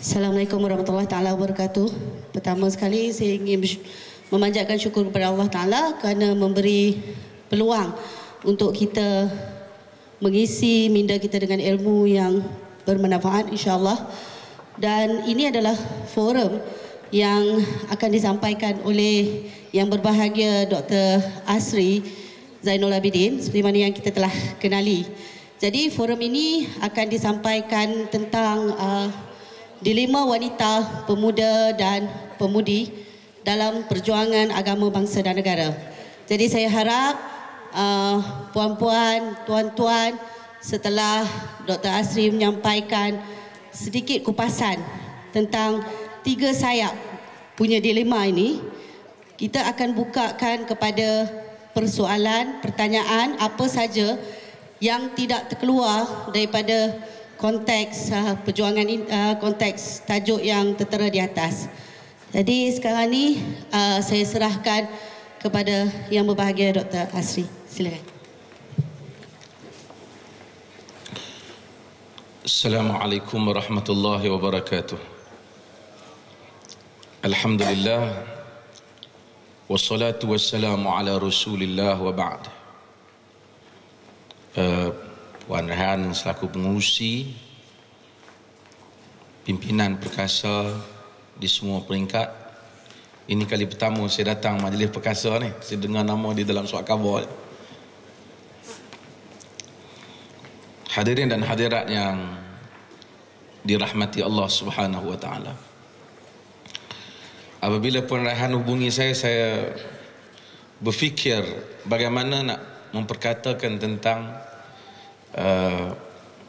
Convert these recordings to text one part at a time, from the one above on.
Assalamualaikum warahmatullahi taala wabarakatuh. Pertama sekali saya ingin memanjatkan syukur kepada Allah Taala kerana memberi peluang untuk kita mengisi minda kita dengan ilmu yang bermanfaat insya-Allah. Dan ini adalah forum yang akan disampaikan oleh yang berbahagia Dr. Asri Zainul Abidin seperti mana yang kita telah kenali. Jadi forum ini akan disampaikan tentang dilema wanita, pemuda dan pemudi dalam perjuangan agama bangsa dan negara. Jadi saya harap puan-puan, tuan-tuan, setelah Dr. Asri menyampaikan sedikit kupasan tentang tiga sayap punya dilema ini, kita akan bukakan kepada persoalan, pertanyaan apa saja yang tidak terkeluar daripada konteks perjuangan konteks tajuk yang tertera di atas. Jadi sekarang ni saya serahkan kepada yang berbahagia Dr. Asri. Silakan. Assalamualaikum warahmatullahi wabarakatuh. Alhamdulillah wassalatu wassalamu ala Rasulillah wa ba'd. Puan Rehan selaku pengurusi pimpinan perkasa di semua peringkat. Ini kali pertama saya datang majlis perkasa ni. Saya dengar nama di dalam surat khabar. Hadirin dan hadirat yang dirahmati Allah Subhanahu wa taala. Apabila Puan Rehan hubungi saya berfikir bagaimana nak memperkatakan tentang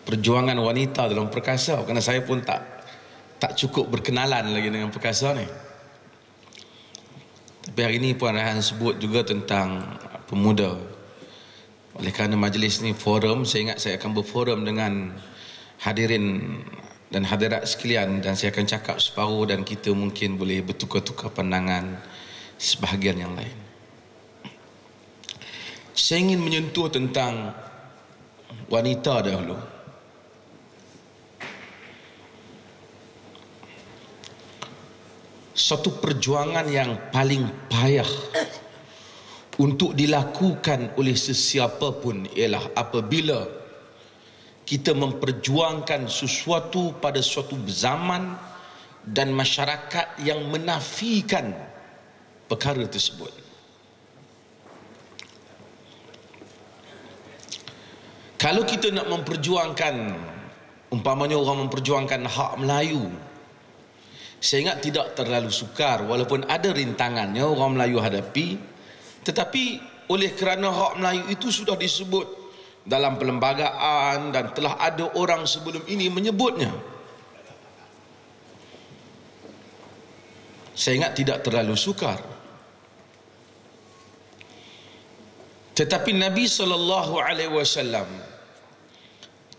perjuangan wanita dalam perkasa, kerana saya pun tak cukup berkenalan lagi dengan perkasa ni. Tapi hari ini Puan Rehan sebut juga tentang pemuda. Oleh kerana majlis ni forum, saya ingat saya akan berforum dengan hadirin dan hadirat sekalian, dan saya akan cakap separuh dan kita mungkin boleh bertukar-tukar pandangan sebahagian yang lain. Saya ingin menyentuh tentang wanita dahulu. Satu perjuangan yang paling payah untuk dilakukan oleh sesiapa pun ialah apabila kita memperjuangkan sesuatu pada suatu zaman dan masyarakat yang menafikan perkara tersebut. Kalau kita nak memperjuangkan, umpamanya orang memperjuangkan hak Melayu, saya ingat tidak terlalu sukar, walaupun ada rintangannya orang Melayu hadapi, tetapi oleh kerana hak Melayu itu sudah disebut dalam perlembagaan dan telah ada orang sebelum ini menyebutnya, saya ingat tidak terlalu sukar. Tetapi Nabi SAW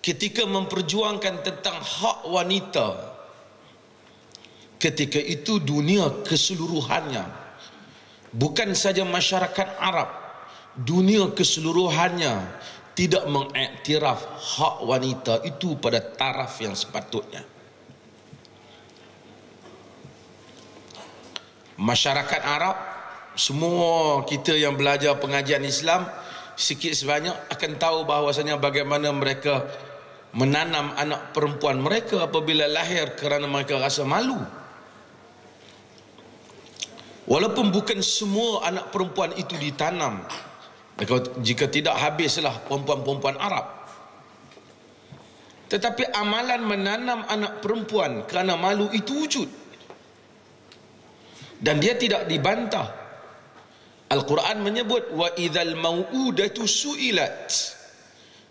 ketika memperjuangkan tentang hak wanita, ketika itu dunia keseluruhannya, bukan saja masyarakat Arab, dunia keseluruhannya tidak mengiktiraf hak wanita itu pada taraf yang sepatutnya. Masyarakat Arab, semua kita yang belajar pengajian Islam sikit sebanyak akan tahu bahawasanya bagaimana mereka menanam anak perempuan mereka apabila lahir kerana mereka rasa malu. Walaupun bukan semua anak perempuan itu ditanam, jika tidak habislah perempuan-perempuan Arab, tetapi amalan menanam anak perempuan kerana malu itu wujud, dan dia tidak dibantah. Al-Quran menyebut wa idzal mau'udatu su'ilat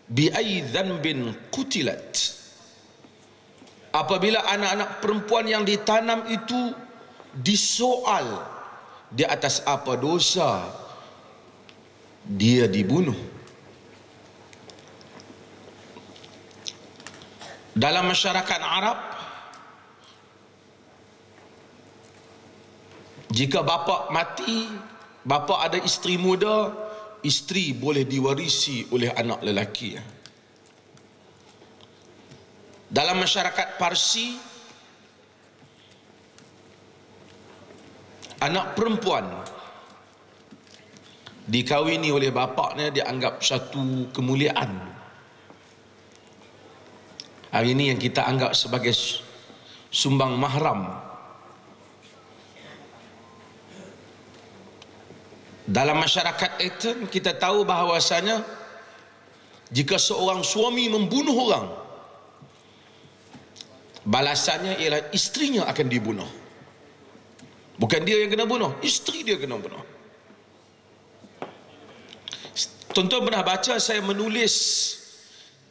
bi ayyi dhanbin qutilat. Apabila anak-anak perempuan yang ditanam itu disoal di atas apa dosa dia dibunuh. Dalam masyarakat Arab, jika bapa mati, bapa ada isteri muda, isteri boleh diwarisi oleh anak lelaki. Dalam masyarakat Parsi, anak perempuan dikawini oleh bapaknya dianggap satu kemuliaan. Hari ini yang kita anggap sebagai sumbang mahram. Dalam masyarakat itu kita tahu bahawasanya jika seorang suami membunuh orang, balasannya ialah istrinya akan dibunuh. Bukan dia yang kena bunuh, isteri dia kena bunuh. Tuan-tuan pernah baca saya menulis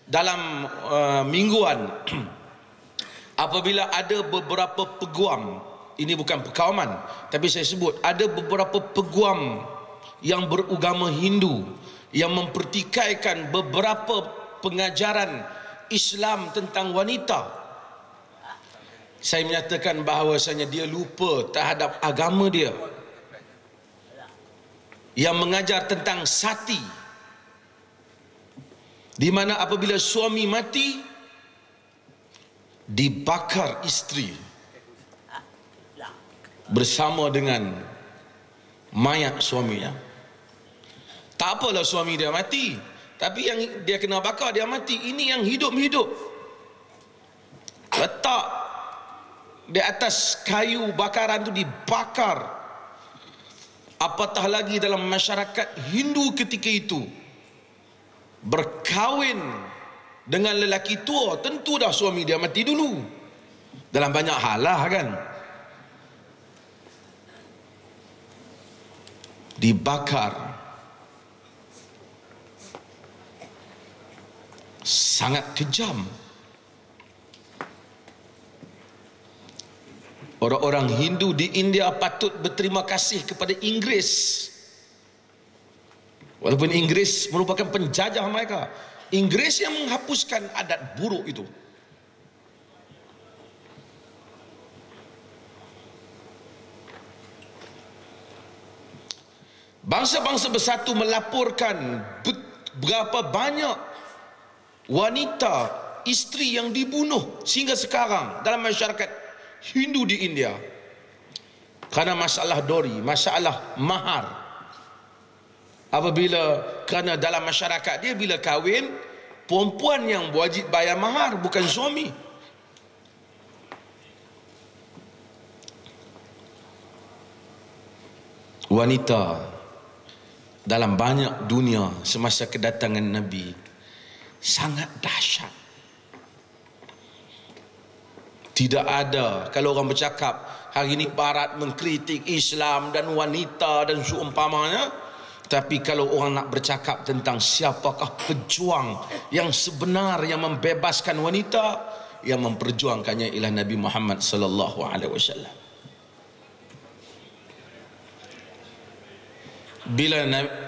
dalam mingguan apabila ada beberapa peguam, ini bukan perkawaman tapi saya sebut ada beberapa peguam yang beragama Hindu yang mempertikaikan beberapa pengajaran Islam tentang wanita. Saya menyatakan bahawasanya dia lupa terhadap agama dia yang mengajar tentang sati, di mana apabila suami mati dibakar isteri bersama dengan mayat suaminya. Tak apalah suami dia mati, tapi yang dia kena bakar dia mati. Ini yang hidup-hidup letak di atas kayu bakaran tu dibakar. Apatah lagi dalam masyarakat Hindu ketika itu berkahwin dengan lelaki tua, tentu dah suami dia mati dulu. Dalam banyak hal lah kan. Dibakar. Sangat kejam. Orang-orang Hindu di India patut berterima kasih kepada Inggeris. Walaupun Inggeris merupakan penjajah mereka, Inggeris yang menghapuskan adat buruk itu. Bangsa-bangsa bersatu melaporkan berapa banyak wanita, isteri yang dibunuh sehingga sekarang dalam masyarakat Hindu di India kerana masalah dori, masalah mahar. Apabila kerana dalam masyarakat dia bila kahwin, perempuan yang wajib bayar mahar, bukan suami. Wanita dalam banyak dunia semasa kedatangan Nabi sangat dahsyat. Tidak ada, kalau orang bercakap hari ini barat mengkritik Islam dan wanita dan seumpamanya, tapi kalau orang nak bercakap tentang siapakah pejuang yang sebenar yang membebaskan wanita, yang memperjuangkannya ialah Nabi Muhammad sallallahu alaihi wasallam.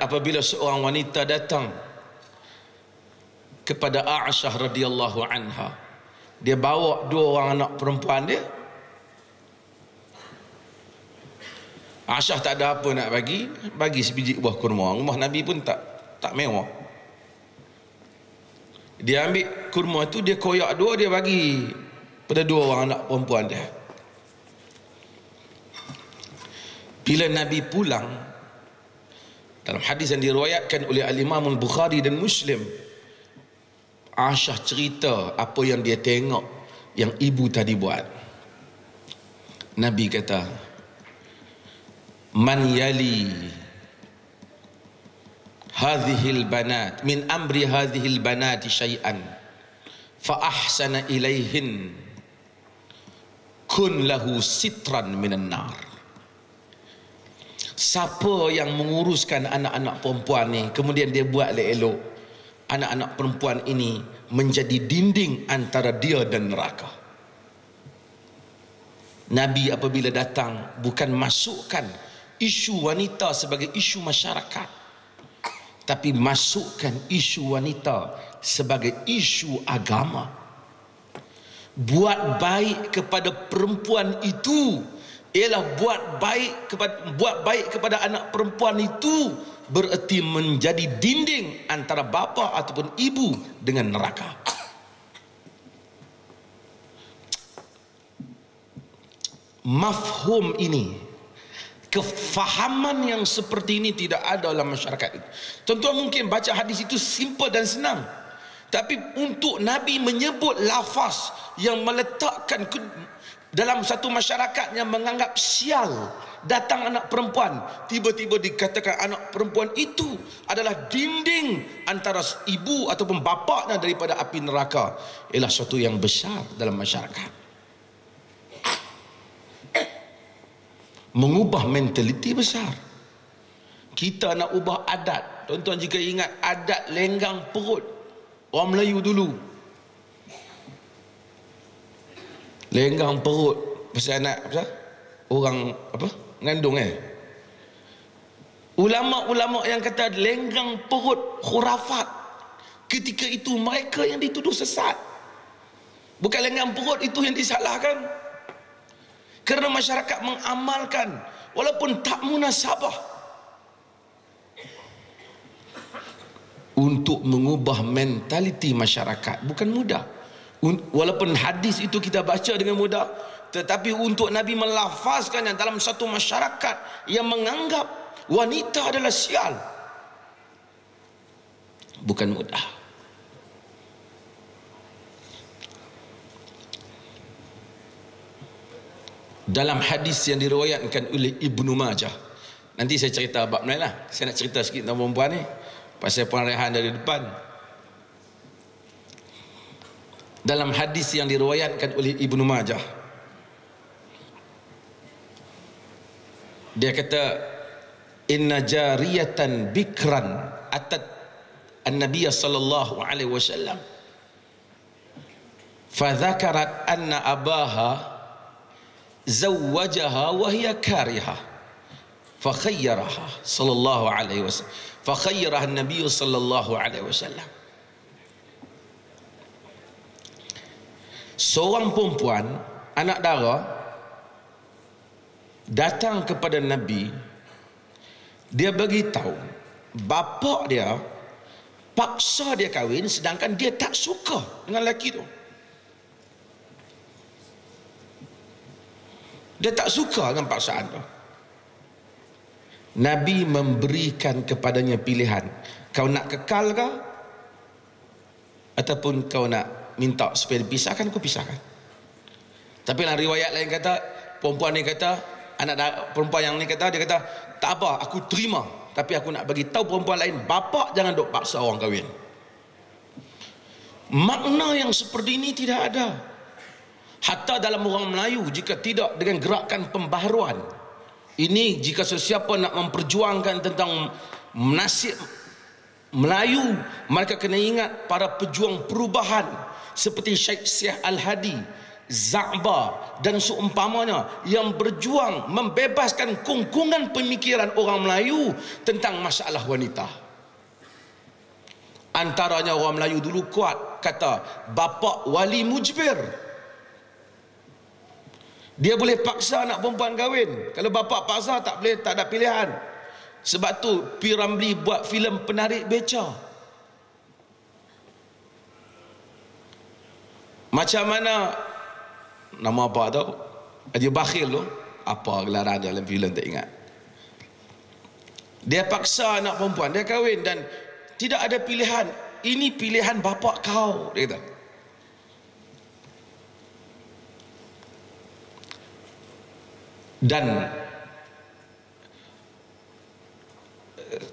Apabila seorang wanita datang kepada Aisyah radhiyallahu anha, dia bawa dua orang anak perempuan dia. Aisyah tak ada apa nak bagi sebiji buah kurma. Rumah Nabi pun tak mewah. Dia ambil kurma tu, dia koyak dua, dia bagi pada dua orang anak perempuan dia. Bila Nabi pulang, dalam hadis yang diriwayatkan oleh Al-Imam Al-Bukhari dan Muslim, Aisyah cerita apa yang dia tengok yang ibu tadi buat. Nabi kata, man yali hadhil banat min amri hadhil banati syai'an fa ahsana ilaihin kun lahu sitran minan nar. Siapa yang menguruskan anak-anak perempuan ni, kemudian dia buat elok, anak-anak perempuan ini menjadi dinding antara dia dan neraka. Nabi apabila datang bukan masukkan isu wanita sebagai isu masyarakat, tapi masukkan isu wanita sebagai isu agama. Buat baik kepada perempuan itu ialah buat baik kepada anak perempuan itu bererti menjadi dinding antara bapa ataupun ibu dengan neraka. Mafhum ini Kefahaman yang seperti ini tidak ada dalam masyarakat itu. Tuan-tuan mungkin baca hadis itu simple dan senang, tapi untuk Nabi menyebut lafaz yang meletakkan dalam satu masyarakat yang menganggap sial, datang anak perempuan, tiba-tiba dikatakan anak perempuan itu adalah dinding antara ibu ataupun bapaknya daripada api neraka, ialah suatu yang besar dalam masyarakat. Mengubah mentaliti besar. Kita nak ubah adat. Tuan-tuan jika ingat adat lenggang perut orang Melayu dulu, lenggang perut pasal anak apa? Orang apa? Ngandung ulama-ulama yang kata lenggang perut khurafat, ketika itu mereka yang dituduh sesat. Bukan lenggang perut itu yang disalahkan, kerana masyarakat mengamalkan walaupun tak munasabah. Untuk mengubah mentaliti masyarakat bukan mudah. Walaupun hadis itu kita baca dengan mudah, tetapi untuk Nabi melafazkannya dalam satu masyarakat yang menganggap wanita adalah sial, bukan mudah. Dalam hadis yang diriwayatkan oleh Ibnu Majah, nanti saya cerita bab lain lah. Saya nak cerita sikit tentang perempuan ni pasal Puan Rehan dari depan. Dalam hadis yang diriwayatkan oleh Ibnu Majah, dia kata, inna jariyatan bikran atat an-nabiy sallallahu alaihi wasallam fa dzakarat anna abaha zawwajaha wa hiya karihah fa khayyaraha sallallahu alaihi wasallam fa khayyaraha an-nabiy sallallahu alaihi wasallam. Seorang perempuan anak dara datang kepada Nabi, dia beritahu bapa dia paksa dia kahwin sedangkan dia tak suka dengan lelaki tu. Dia tak suka dengan paksaan tu. Nabi memberikan kepadanya pilihan, kau nak kekal ke ataupun kau nak minta supaya dipisahkan, aku pisahkan. Tapi dalam riwayat lain kata, perempuan ni kata, perempuan yang ni kata, dia kata, tak apa, aku terima, tapi aku nak bagi tahu perempuan lain, bapa jangan duk paksa orang kahwin. Makna yang seperti ini tidak ada. Hatta dalam orang Melayu, jika tidak dengan gerakan pembaharuan ini, jika sesiapa nak memperjuangkan tentang nasib Melayu, mereka kena ingat para pejuang perubahan seperti Syekh Syekh Al-Hadi, Za'ba dan seumpamanya yang berjuang membebaskan kungkungan pemikiran orang Melayu tentang masalah wanita. Antaranya orang Melayu dulu kuat kata bapa wali mujbir, dia boleh paksa anak perempuan kahwin. Kalau bapa paksa tak boleh, tak ada pilihan. Sebab tu P. Ramlee buat filem Penarik Beca. Macam mana nama apa tau? Haji Bakhil tu, apa gelaran dia dalam filem tak ingat. Dia paksa anak perempuan dia kahwin dan tidak ada pilihan. Ini pilihan bapa kau, dia kata. Dan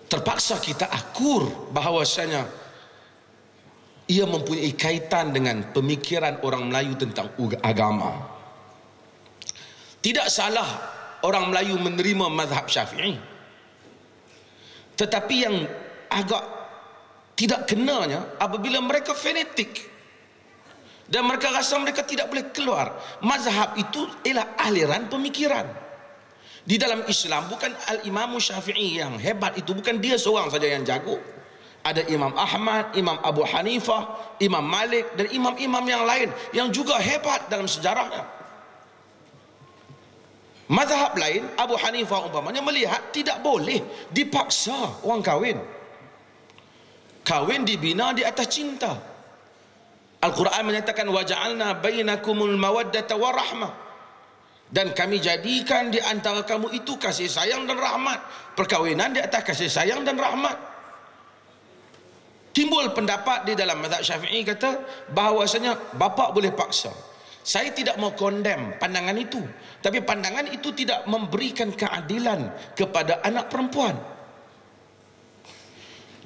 terpaksa kita akur bahawasanya ia mempunyai kaitan dengan pemikiran orang Melayu tentang agama. Tidak salah orang Melayu menerima mazhab Syafi'i, tetapi yang agak tidak kenanya apabila mereka fanatik dan mereka rasa mereka tidak boleh keluar. Mazhab itu ialah aliran pemikiran. Di dalam Islam bukan Al-Imam Syafi'i yang hebat, itu bukan dia seorang saja yang jago. Ada Imam Ahmad, Imam Abu Hanifah, Imam Malik dan imam-imam yang lain yang juga hebat dalam sejarahnya. Mazhab lain, Abu Hanifah umpamanya melihat tidak boleh dipaksa orang kahwin. Kahwin dibina di atas cinta. Al-Quran menyatakan waja'alna bainakumul mawaddata warahmah. Dan kami jadikan di antara kamu itu kasih sayang dan rahmat. Perkahwinan di atas kasih sayang dan rahmat. Timbul pendapat di dalam mazhab Syafi'i kata bahawasanya bapa boleh paksa. Saya tidak mau condemn pandangan itu, tapi pandangan itu tidak memberikan keadilan kepada anak perempuan.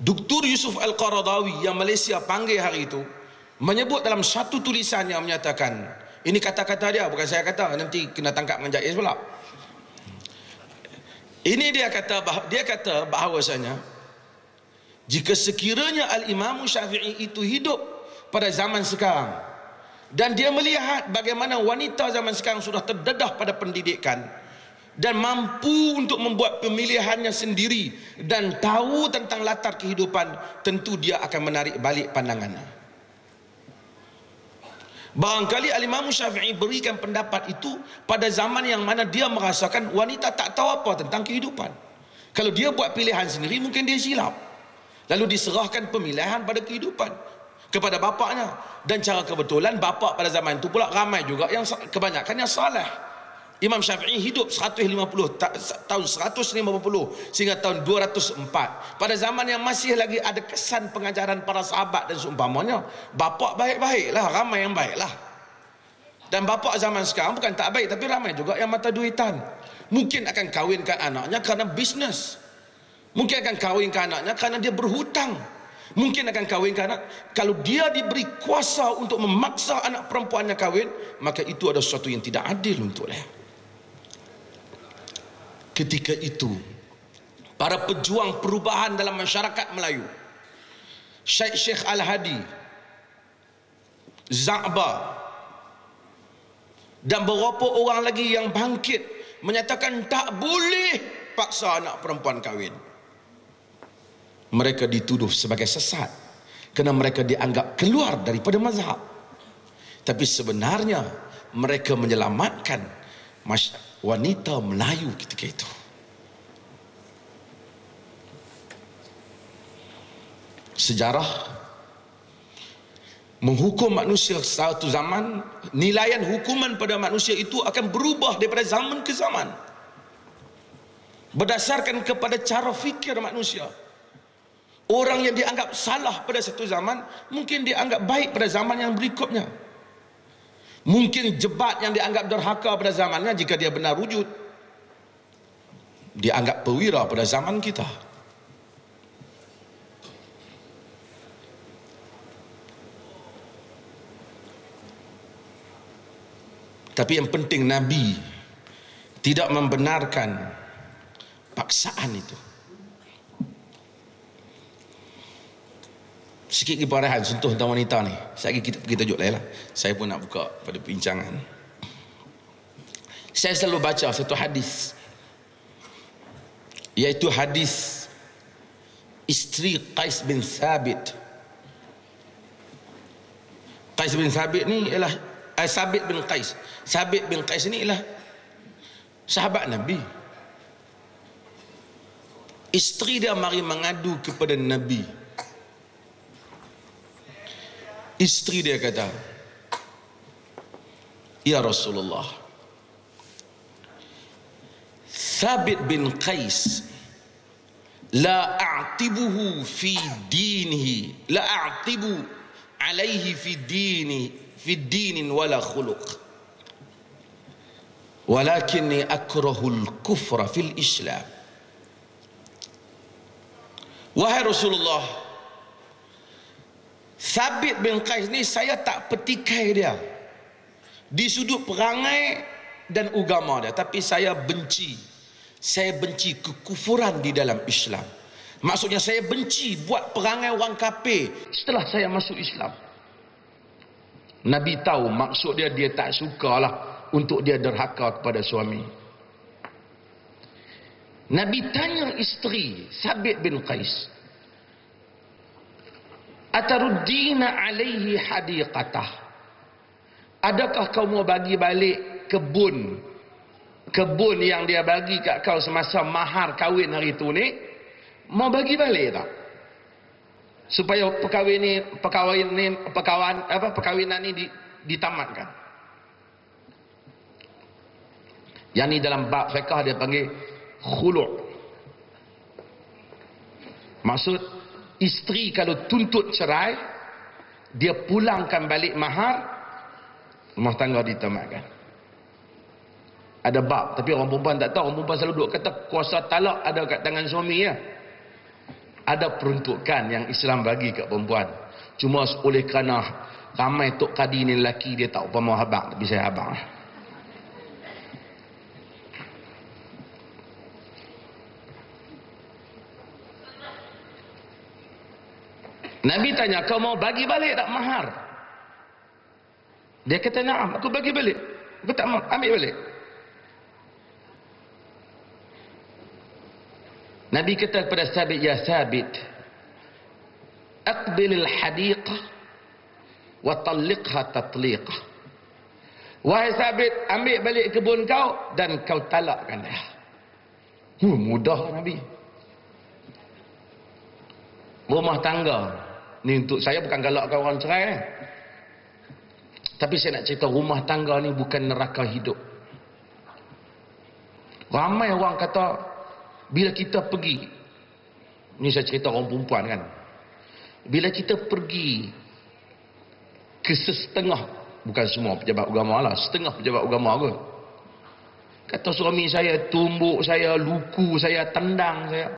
Dr. Yusuf Al-Qaradawi yang Malaysia panggil hari itu menyebut dalam satu tulisannya, menyatakan, ini kata-kata dia, bukan saya kata, nanti kena tangkap dengan Jaiz pula. Ini dia kata bahawasanya jika sekiranya Al-Imam Syafi'i itu hidup pada zaman sekarang dan dia melihat bagaimana wanita zaman sekarang sudah terdedah pada pendidikan dan mampu untuk membuat pemilihannya sendiri dan tahu tentang latar kehidupan, tentu dia akan menarik balik pandangannya. Barangkali Al-Imam Syafi'i berikan pendapat itu pada zaman yang mana dia merasakan wanita tak tahu apa tentang kehidupan. Kalau dia buat pilihan sendiri, mungkin dia silap. Lalu diserahkan pemilihan pada kehidupan kepada bapaknya. Dan cara kebetulan bapak pada zaman itu pula ramai juga yang kebanyakan yang saleh. Imam Syafi'i hidup 150 tahun 150 sehingga tahun 204. Pada zaman yang masih lagi ada kesan pengajaran para sahabat dan seumpamanya, bapak baik-baiklah, ramai yang baiklah. Dan bapak zaman sekarang bukan tak baik, tapi ramai juga yang mata duitan. Mungkin akan kahwinkan anaknya kerana bisnes. Mungkin akan kahwinkan anaknya kerana dia berhutang. Mungkin akan kahwinkan anak. Kalau dia diberi kuasa untuk memaksa anak perempuannya kahwin, maka itu adalah sesuatu yang tidak adil untuk dia. Ketika itu para pejuang perubahan dalam masyarakat Melayu, Syekh Al-Hadi, Za'ba dan beberapa orang lagi yang bangkit menyatakan tak boleh paksa anak perempuan kahwin. Mereka dituduh sebagai sesat kerana mereka dianggap keluar daripada mazhab. Tapi sebenarnya mereka menyelamatkan wanita Melayu ketika itu. Sejarah menghukum manusia satu zaman, nilaian hukuman pada manusia itu akan berubah daripada zaman ke zaman berdasarkan kepada cara fikir manusia. Orang yang dianggap salah pada satu zaman mungkin dianggap baik pada zaman yang berikutnya. Mungkin jebat yang dianggap derhaka pada zamannya, jika dia benar wujud, dianggap perwira pada zaman kita. Tapi yang penting Nabi tidak membenarkan paksaan itu. Sikit lagi parahan sentuh tentang wanita ni. Saya kita pergi tajuk lain lah. Saya pun nak buka pada perbincangan. Saya selalu baca satu hadis, iaitu hadis isteri Qais bin Thabit. Qais bin Thabit ni ialah Sabit bin Qais. Sabit bin Qais ni ialah sahabat Nabi. Isteri dia mari mengadu kepada Nabi. Isteri dia kata, "Ya Rasulullah, Sabit bin Qais la a'tibuhu fi dinihi, la a'tibu alaihi fi dinin wala khuluq, walakinni akrahul kufra fil Islam." Wahai Rasulullah, Sabit bin Qais ni saya tak petikai dia di sudut perangai dan agama dia, tapi saya benci kekufuran di dalam Islam. Maksudnya saya benci buat perangai orang kafir setelah saya masuk Islam. Nabi tahu maksud dia tak sukalah untuk dia derhaka kepada suami. Nabi tanya isteri Sabit bin Qais, "Ataruddina alaihi hadiqatah?" Adakah kau mau bagi balik kebun yang dia bagi kat kau semasa mahar kahwin hari tu ni? Mau bagi balik tak? Supaya perkahwinan ni ditamatkan. Yang ni dalam bab fiqh dia panggil khulu'. Maksud, isteri kalau tuntut cerai, dia pulangkan balik mahar, rumah tangga ditamatkan. Ada bab, tapi orang perempuan tak tahu. Orang perempuan selalu duk kata kuasa talak ada kat tangan suami ya. Ada peruntukan yang Islam bagi kat perempuan. Cuma oleh kerana ramai tok kadi ni lelaki, dia tak upama abang, tapi saya abang. Nabi tanya, kau mau bagi balik tak mahar? Dia kata, naam, aku bagi balik. Aku tak mau, ambil balik. Nabi kata kepada Sabit, ya Sabit, aqbilil hadiqah wa talliqha tatliqah. Wahai Sabit, ambil balik kebun kau dan kau talakkan dia. Mudah Nabi. Rumah tangga ni, untuk saya bukan galakkan orang cerai, tapi saya nak cerita rumah tangga ni bukan neraka hidup. Ramai orang kata bila kita pergi, ni saya cerita orang perempuan kan, bila kita pergi ke setengah, bukan semua pejabat agama lah, setengah pejabat agama kot, kata suami saya tumbuk saya, luku saya, tendang saya,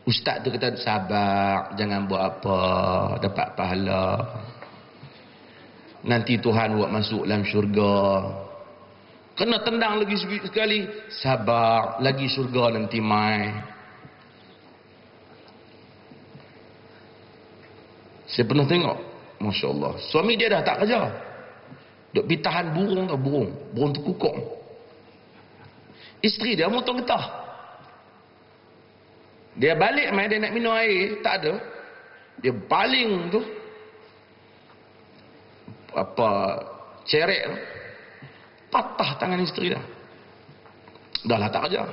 ustaz tu kata sabar, jangan buat apa, dapat pahala, nanti Tuhan buat masuk dalam syurga. Kena tendang lagi sekali, sabar, lagi syurga nanti mai. Saya pernah tengok, Masya Allah, suami dia dah tak kerja, duk pergi tahan burung tau, burung tu kukuk. Isteri dia motong getah. Dia balik mai, dia nak minum air, tak ada. Dia baling tu apa, cerek tu, patah tangan isteri dah. Dah lah tak kerja.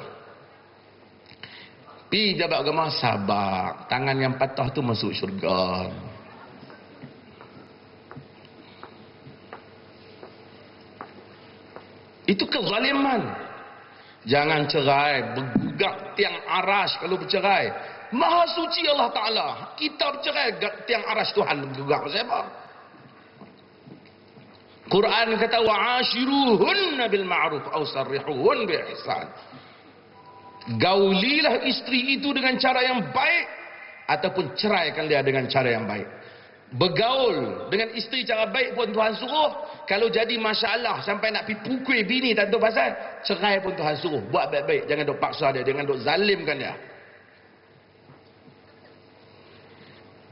Pi jabat agama, sabar, tangan yang patah tu masuk syurga. Itu kezaliman. Jangan cerai, bergugak tiang aras kalau bercerai. Maha suci Allah Ta'ala. Kita bercerai, tiang aras Tuhan bergugak. Siapa? Quran kata wa'ashiruhunna bil ma'ruf aw sarrihuhun bi ihsan. Gaulilah isteri itu dengan cara yang baik ataupun ceraikan dia dengan cara yang baik. Bergaul dengan isteri cara baik pun Tuhan suruh. Kalau jadi masalah sampai nak pergi pukul bini tak tahu pasal, cerai pun Tuhan suruh. Buat baik-baik, jangan duk paksa dia, jangan duk zalimkan dia.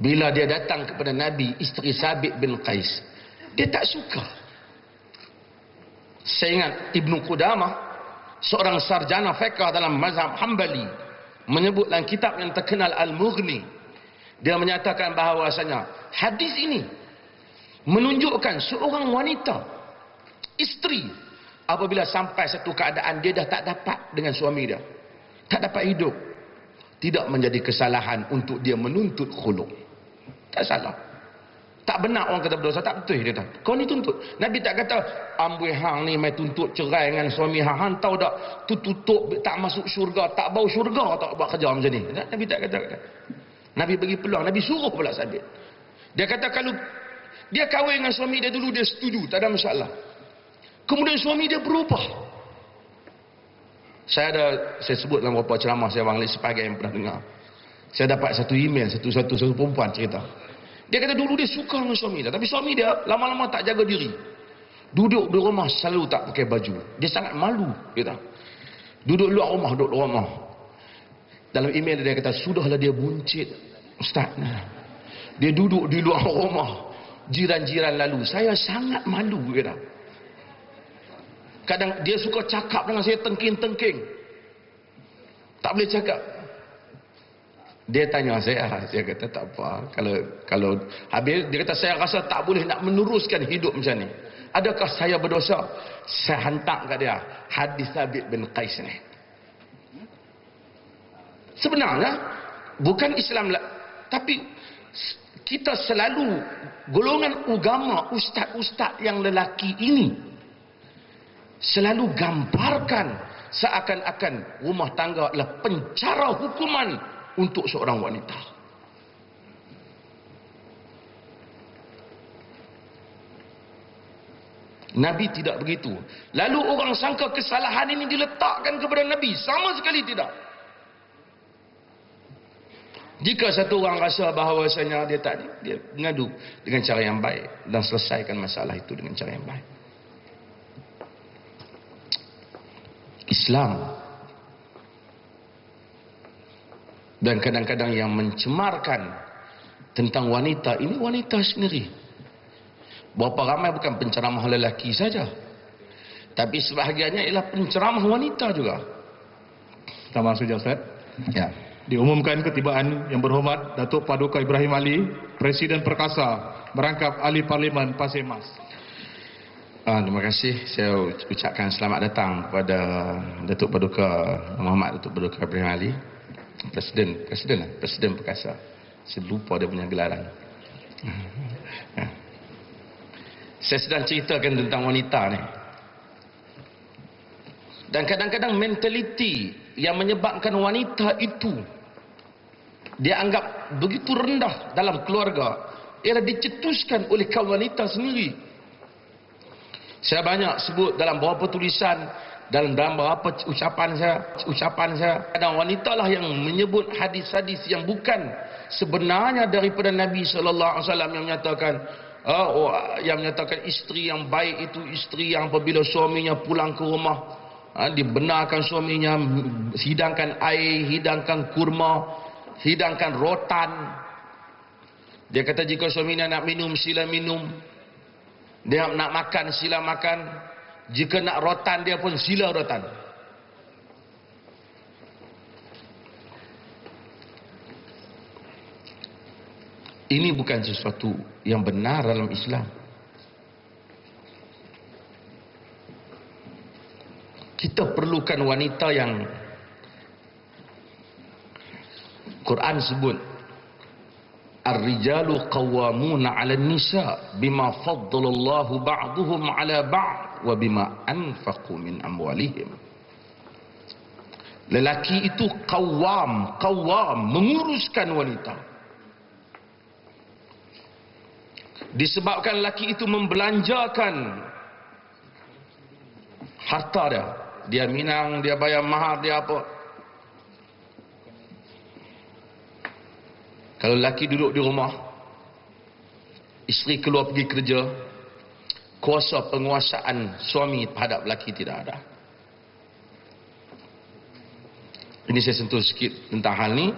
Bila dia datang kepada Nabi, isteri Sabit bin Qais, dia tak suka. Saya ingat Ibnu Qudamah, seorang sarjana fiqh dalam mazhab Hambali, menyebut dalam kitab yang terkenal Al-Mughni, dia menyatakan bahawasanya hadis ini menunjukkan seorang wanita, isteri, apabila sampai satu keadaan dia dah tak dapat dengan suami dia, tak dapat hidup, tidak menjadi kesalahan untuk dia menuntut khulu'. Tak salah. Tak benar orang kata berdosa, tak betul dia kata. Kau ni tuntut. Nabi tak kata amboi hang ni mai tuntut cerai dengan suami hang. Hang tahu tak tu tutup tak masuk syurga, tak bau syurga tak buat kerja macam ni. Nabi tak kata. Nabi bagi peluang, Nabi suruh pula Sabit. Dia kata kalau dia kahwin dengan suami dia dulu, dia setuju, tak ada masalah. Kemudian suami dia berubah. Saya sebut dalam beberapa ceramah saya bang sebagai yang pernah dengar. Saya dapat satu email satu perempuan cerita. Dia kata dulu dia suka dengan suami dia, tapi suami dia lama-lama tak jaga diri. Duduk di rumah selalu tak pakai baju. Dia sangat malu, dia kata. Duduk luar rumah. Dalam email dia kata, sudahlah dia buncit, Ustaz. Dia duduk di luar rumah. Jiran-jiran lalu, saya sangat malu, dia kata. Kadang dia suka cakap dengan saya tengking-tengking. Tak boleh cakap. Dia tanya saya kata tak apa. Kalau habis, dia kata saya rasa tak boleh nak meneruskan hidup macam ni. Adakah saya berdosa? Saya hantar kat dia hadis Sabit bin Qais ni. Sebenarnya bukan Islam lah, tapi kita selalu golongan agama ustaz-ustaz yang lelaki ini selalu gambarkan seakan-akan rumah tangga adalah pencara hukuman untuk seorang wanita. Nabi tidak begitu. Lalu orang sangka kesalahan ini diletakkan kepada Nabi. Sama sekali tidak. Jika satu orang rasa bahawasanya dia mengadu dengan cara yang baik dan selesaikan masalah itu dengan cara yang baik. Islam dan kadang-kadang yang mencemarkan tentang wanita ini wanita sendiri. Berapa ramai bukan penceramah lelaki saja, tapi sebahagiannya ialah penceramah wanita juga. Terima kasih Ustaz. Ya. Diumumkan ketibaan Yang Berhormat Datuk Paduka Ibrahim Ali, Presiden Perkasa, merangkap Ahli Parlimen Pasir Mas. Terima kasih. Saya ucapkan selamat datang kepada Datuk Paduka Muhammad Datuk Paduka Ibrahim Ali, Presiden Perkasa. Saya lupa dia punya gelaran. Saya sedang ceritakan tentang wanita ni. Dan kadang-kadang mentaliti yang menyebabkan wanita itu dia anggap begitu rendah dalam keluarga ialah dicetuskan oleh kaum wanita sendiri. Saya banyak sebut dalam beberapa tulisan, dalam beberapa ucapan saya, kadang wanita lah yang menyebut hadis-hadis yang bukan sebenarnya daripada Nabi sallallahu alaihi wasallam yang menyatakan isteri yang baik itu isteri yang apabila suaminya pulang ke rumah, dibenarkan suaminya hidangkan air, hidangkan kurma, hidangkan rotan. Dia kata jika suaminya nak minum sila minum, dia nak makan sila makan, jika nak rotan dia pun sila rotan. Ini bukan sesuatu yang benar dalam Islam. Kita perlukan wanita yang Quran sebut Ar-rijalu qawwamuna 'ala an-nisa bima faddalallahu ba'dhum 'ala ba'd wa bima anfaqu min amwalihim. Lelaki itu qawwam menguruskan wanita. Disebabkan lelaki itu membelanjakan harta dia. Dia minang, dia bayar mahar, dia apa. Kalau lelaki duduk di rumah, isteri keluar pergi kerja, kuasa penguasaan suami terhadap lelaki tidak ada. Ini saya sentuh sikit tentang hal ni.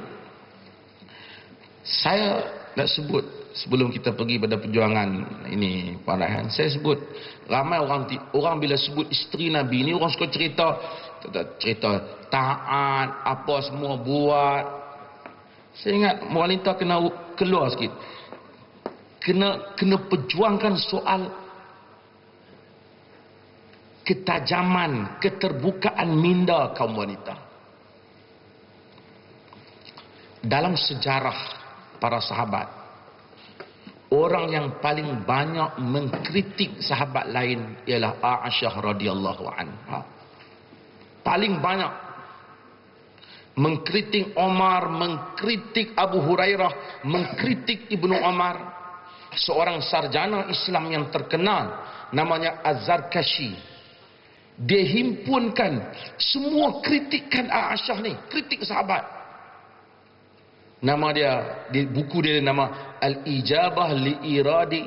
Saya nak sebut sebelum kita pergi pada perjuangan ini Pak Raihan, saya sebut ramai orang bila sebut isteri Nabi ni orang suka cerita taat apa semua buat. Saya ingat wanita kena keluar sikit, kena perjuangkan soal ketajaman, keterbukaan minda kaum wanita. Dalam sejarah para sahabat, orang yang paling banyak mengkritik sahabat lain ialah Aisyah radhiyallahu anha. Paling banyak mengkritik Omar, mengkritik Abu Hurairah, mengkritik Ibnu Umar. Seorang sarjana Islam yang terkenal namanya Az-Zarkashi, dia himpunkan semua kritikan Aisyah ni, kritik sahabat. Nama dia, di buku dia nama Al-Ijabah Li'iradi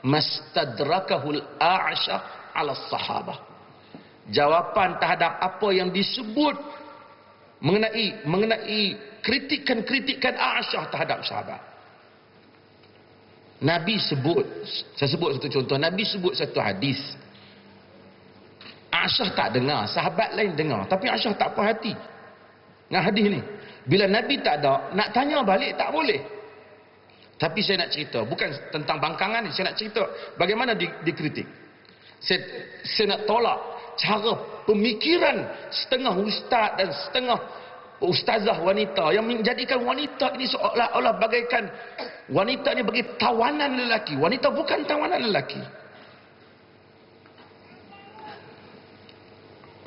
Mastadrakahul Aisyah ala Sahabah. Jawapan terhadap apa yang disebut mengenai kritikan-kritikan Aisyah terhadap sahabat. Nabi sebut, saya sebut satu contoh, Nabi sebut satu hadis. Aisyah tak dengar, sahabat lain dengar, tapi Aisyah tak puas hati dengan hadis ni. Bila Nabi tak ada, nak tanya balik tak boleh. Tapi saya nak cerita, bukan tentang bangkangan ni, saya nak cerita bagaimana dikritik. Saya nak tolak cara pemikiran setengah ustaz dan setengah ustazah wanita yang menjadikan wanita ini seolah-olah bagaikan wanita ini bagi tawanan lelaki. Wanita bukan tawanan lelaki.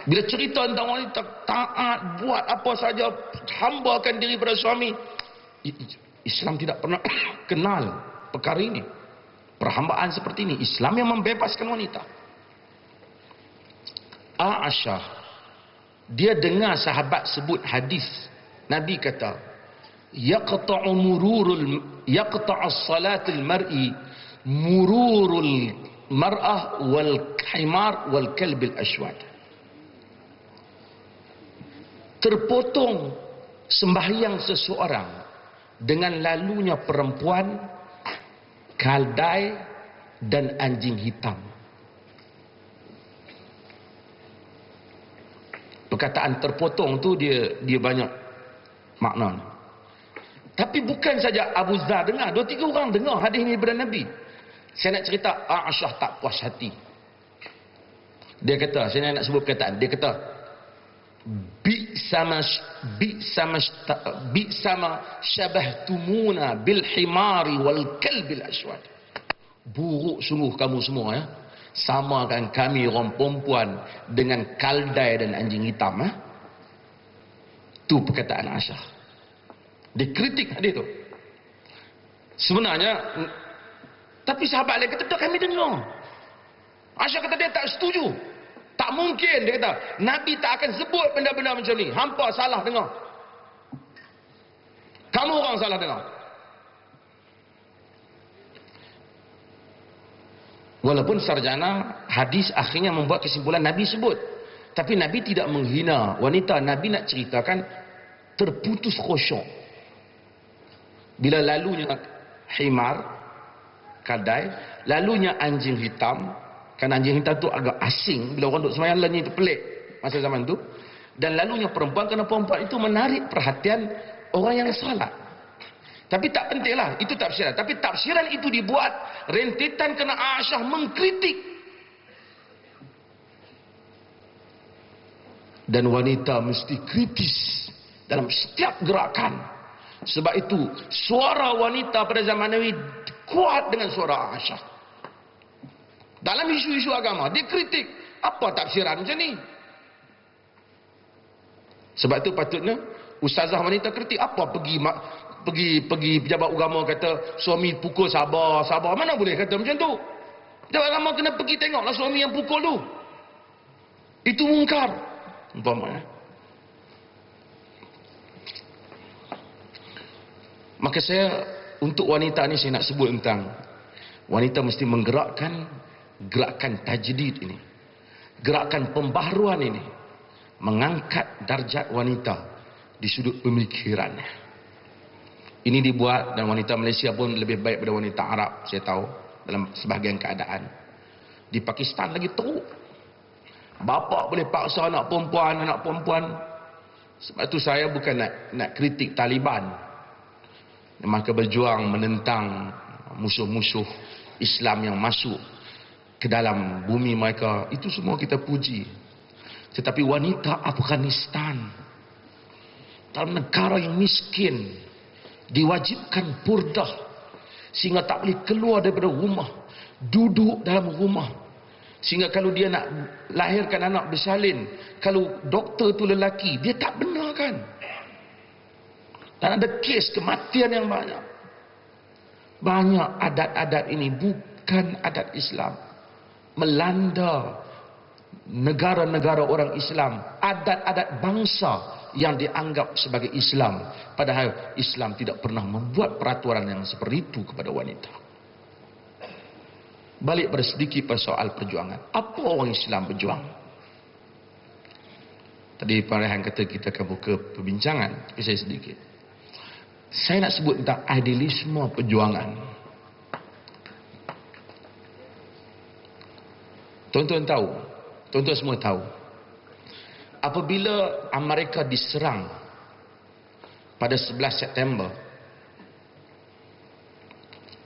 Bila cerita tentang wanita taat, buat apa saja, hambakan diri pada suami, Islam tidak pernah kenal perkara ini. Perhambaan seperti ini, Islam yang membebaskan wanita. Aisyah, dia dengar sahabat sebut hadis. Nabi kata, yaqta'u salatil mar'i mururul mar'ah wal himar wal kalbil aswad. Terpotong sembahyang seseorang dengan lalunya perempuan, kaldai dan anjing hitam. Perkataan terpotong tu dia banyak makna. Tapi bukan saja Abu Dzar dengar, 2-3 orang dengar hadis ini daripada Nabi. Saya nak cerita Aisyah tak puas hati. Dia kata, saya nak sebut perkataan, dia kata, bi'sama syabahtumuna bil himari wal kalbil aswad. Buruk sungguh kamu semua ya. Samakan kami orang perempuan dengan kaldai dan anjing hitam ya. Tu perkataan Aisyah. Dia kritik hadis tu. Sebenarnya, tapi sahabat lain kata, tak, kami dengar. Aisyah kata dia tak setuju. Tak mungkin, dia kata. Nabi tak akan sebut benda-benda macam ni. Hampa salah dengar. Kamu orang salah dengar. Walaupun sarjana hadis akhirnya membuat kesimpulan Nabi sebut. Tapi Nabi tidak menghina wanita. Nabi nak ceritakan terputus khusyuk. Bila lalunya himar, kadai, lalunya anjing hitam. Kan anjing hitam tu agak asing. Bila orang duduk semayang lain itu pelik masa zaman tu. Dan lalunya perempuan, kerana perempuan itu menarik perhatian orang yang salat. Tapi tak pentinglah, itu tafsiran. Tapi tafsiran itu dibuat rentetan kerana Aisyah mengkritik. Dan wanita mesti kritis dalam setiap gerakan. Sebab itu suara wanita pada zaman Nabi kuat dengan suara Aisyah. Dalam isu-isu agama, dia kritik. Apa tafsiran macam ni? Sebab itu patutnya ustazah wanita kritik. Apa pergi pejabat agama kata suami pukul sabar. Mana boleh kata macam tu? Pejabat agama kena pergi tengoklah suami yang pukul tu. Itu mungkar. Umpamanya. Maka saya, untuk wanita ni saya nak sebut tentang wanita mesti menggerakkan gerakan tajdid ini, gerakan pembaharuan ini, mengangkat darjat wanita di sudut pemikiran. Ini dibuat, dan wanita Malaysia pun lebih baik daripada wanita Arab, saya tahu, dalam sebahagian keadaan. Di Pakistan lagi teruk. Bapa boleh paksa anak perempuan. Sebab itu saya bukan nak kritik Taliban. Mereka berjuang menentang musuh-musuh Islam yang masuk ke dalam bumi mereka. Itu semua kita puji. Tetapi wanita Afghanistan, dalam negara yang miskin, diwajibkan purdah sehingga tak boleh keluar daripada rumah, duduk dalam rumah, sehingga kalau dia nak lahirkan anak bersalin, kalau doktor tu lelaki, dia tak benarkan. Dan ada kes kematian yang banyak. Banyak adat-adat ini bukan adat Islam, melanda negara-negara orang Islam, adat-adat bangsa yang dianggap sebagai Islam, padahal Islam tidak pernah membuat peraturan yang seperti itu kepada wanita. Balik pada sedikit pada soal perjuangan. Apa orang Islam berjuang? Tadi Pak Rehan kata kita akan buka perbincangan, tapi saya sedikit. Saya nak sebut tentang idealisme perjuangan. Tuan-tuan semua tahu, apabila Amerika diserang pada 11 September,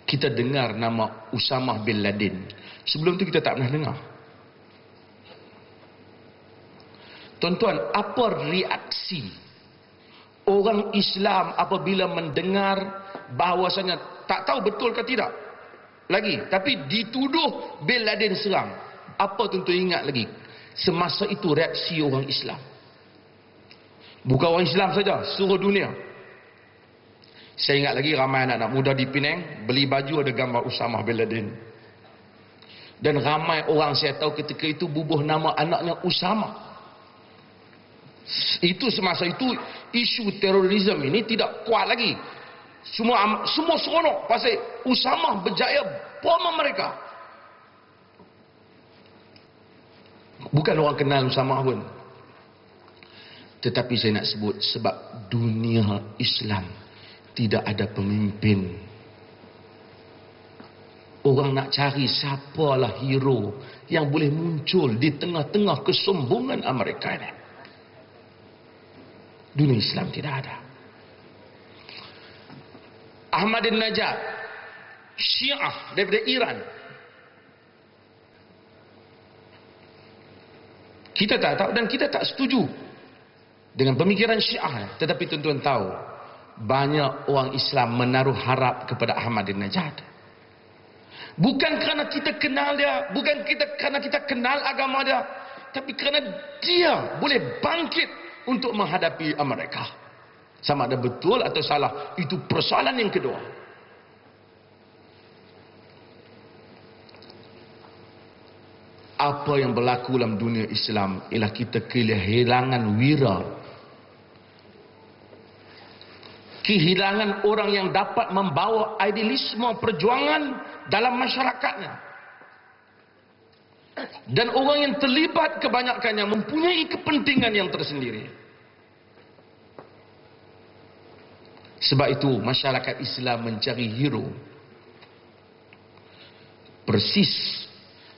kita dengar nama Usamah bin Laden. Sebelum itu kita tak pernah dengar. Tuan-tuan, apa reaksi orang Islam apabila mendengar bahawasanya, tak tahu betul ke tidak lagi, tapi dituduh bin Laden serang? Apa tuan-tuan ingat lagi? Semasa itu reaksi orang Islam. Bukan orang Islam saja, seluruh dunia. Saya ingat lagi ramai anak-anak muda di Penang beli baju ada gambar Usamah bin Laden. Dan ramai orang saya tahu ketika itu bubuh nama anaknya Usamah. Itu semasa itu isu terorisme ini tidak kuat lagi. Semua seronok pasal Usamah berjaya bom mereka. Bukan orang kenal Usamah pun. Tetapi saya nak sebut sebab dunia Islam tidak ada pemimpin. Orang nak cari siapalah hero yang boleh muncul di tengah-tengah kesombongan Amerika ini. Dunia Islam tidak ada. Ahmadinejad, Syiah daripada Iran. Kita tak tahu dan kita tak setuju dengan pemikiran Syiah. Tetapi tuan-tuan tahu, banyak orang Islam menaruh harap kepada Ahmadinejad. Bukan kerana kita kenal dia, bukan kerana kita kenal agama dia, tapi kerana dia boleh bangkit untuk menghadapi Amerika. Sama ada betul atau salah, itu persoalan yang kedua. Apa yang berlaku dalam dunia Islam ialah kita kehilangan wira. Kehilangan orang yang dapat membawa idealisme perjuangan dalam masyarakatnya. Dan orang yang terlibat kebanyakannya mempunyai kepentingan yang tersendiri. Sebab itu masyarakat Islam mencari hero. Persis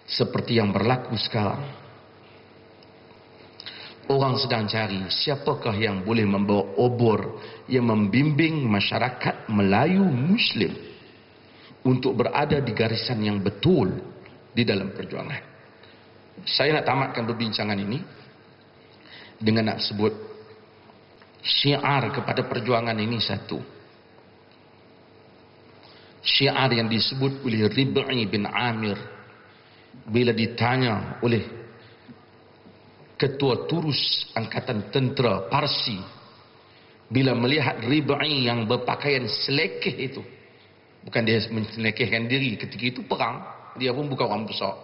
seperti yang berlaku sekarang. Orang sedang cari siapakah yang boleh membawa obor yang membimbing masyarakat Melayu Muslim untuk berada di garisan yang betul di dalam perjuangan. Saya nak tamatkan perbincangan ini dengan nak sebut syiar kepada perjuangan ini satu. Syiar yang disebut oleh Rib'i bin Amir bila ditanya oleh Ketua Turus Angkatan Tentera Parsi bila melihat Rib'i yang berpakaian selekeh itu. Bukan dia menselekehkan diri, ketika itu perang, dia pun bukan orang besar,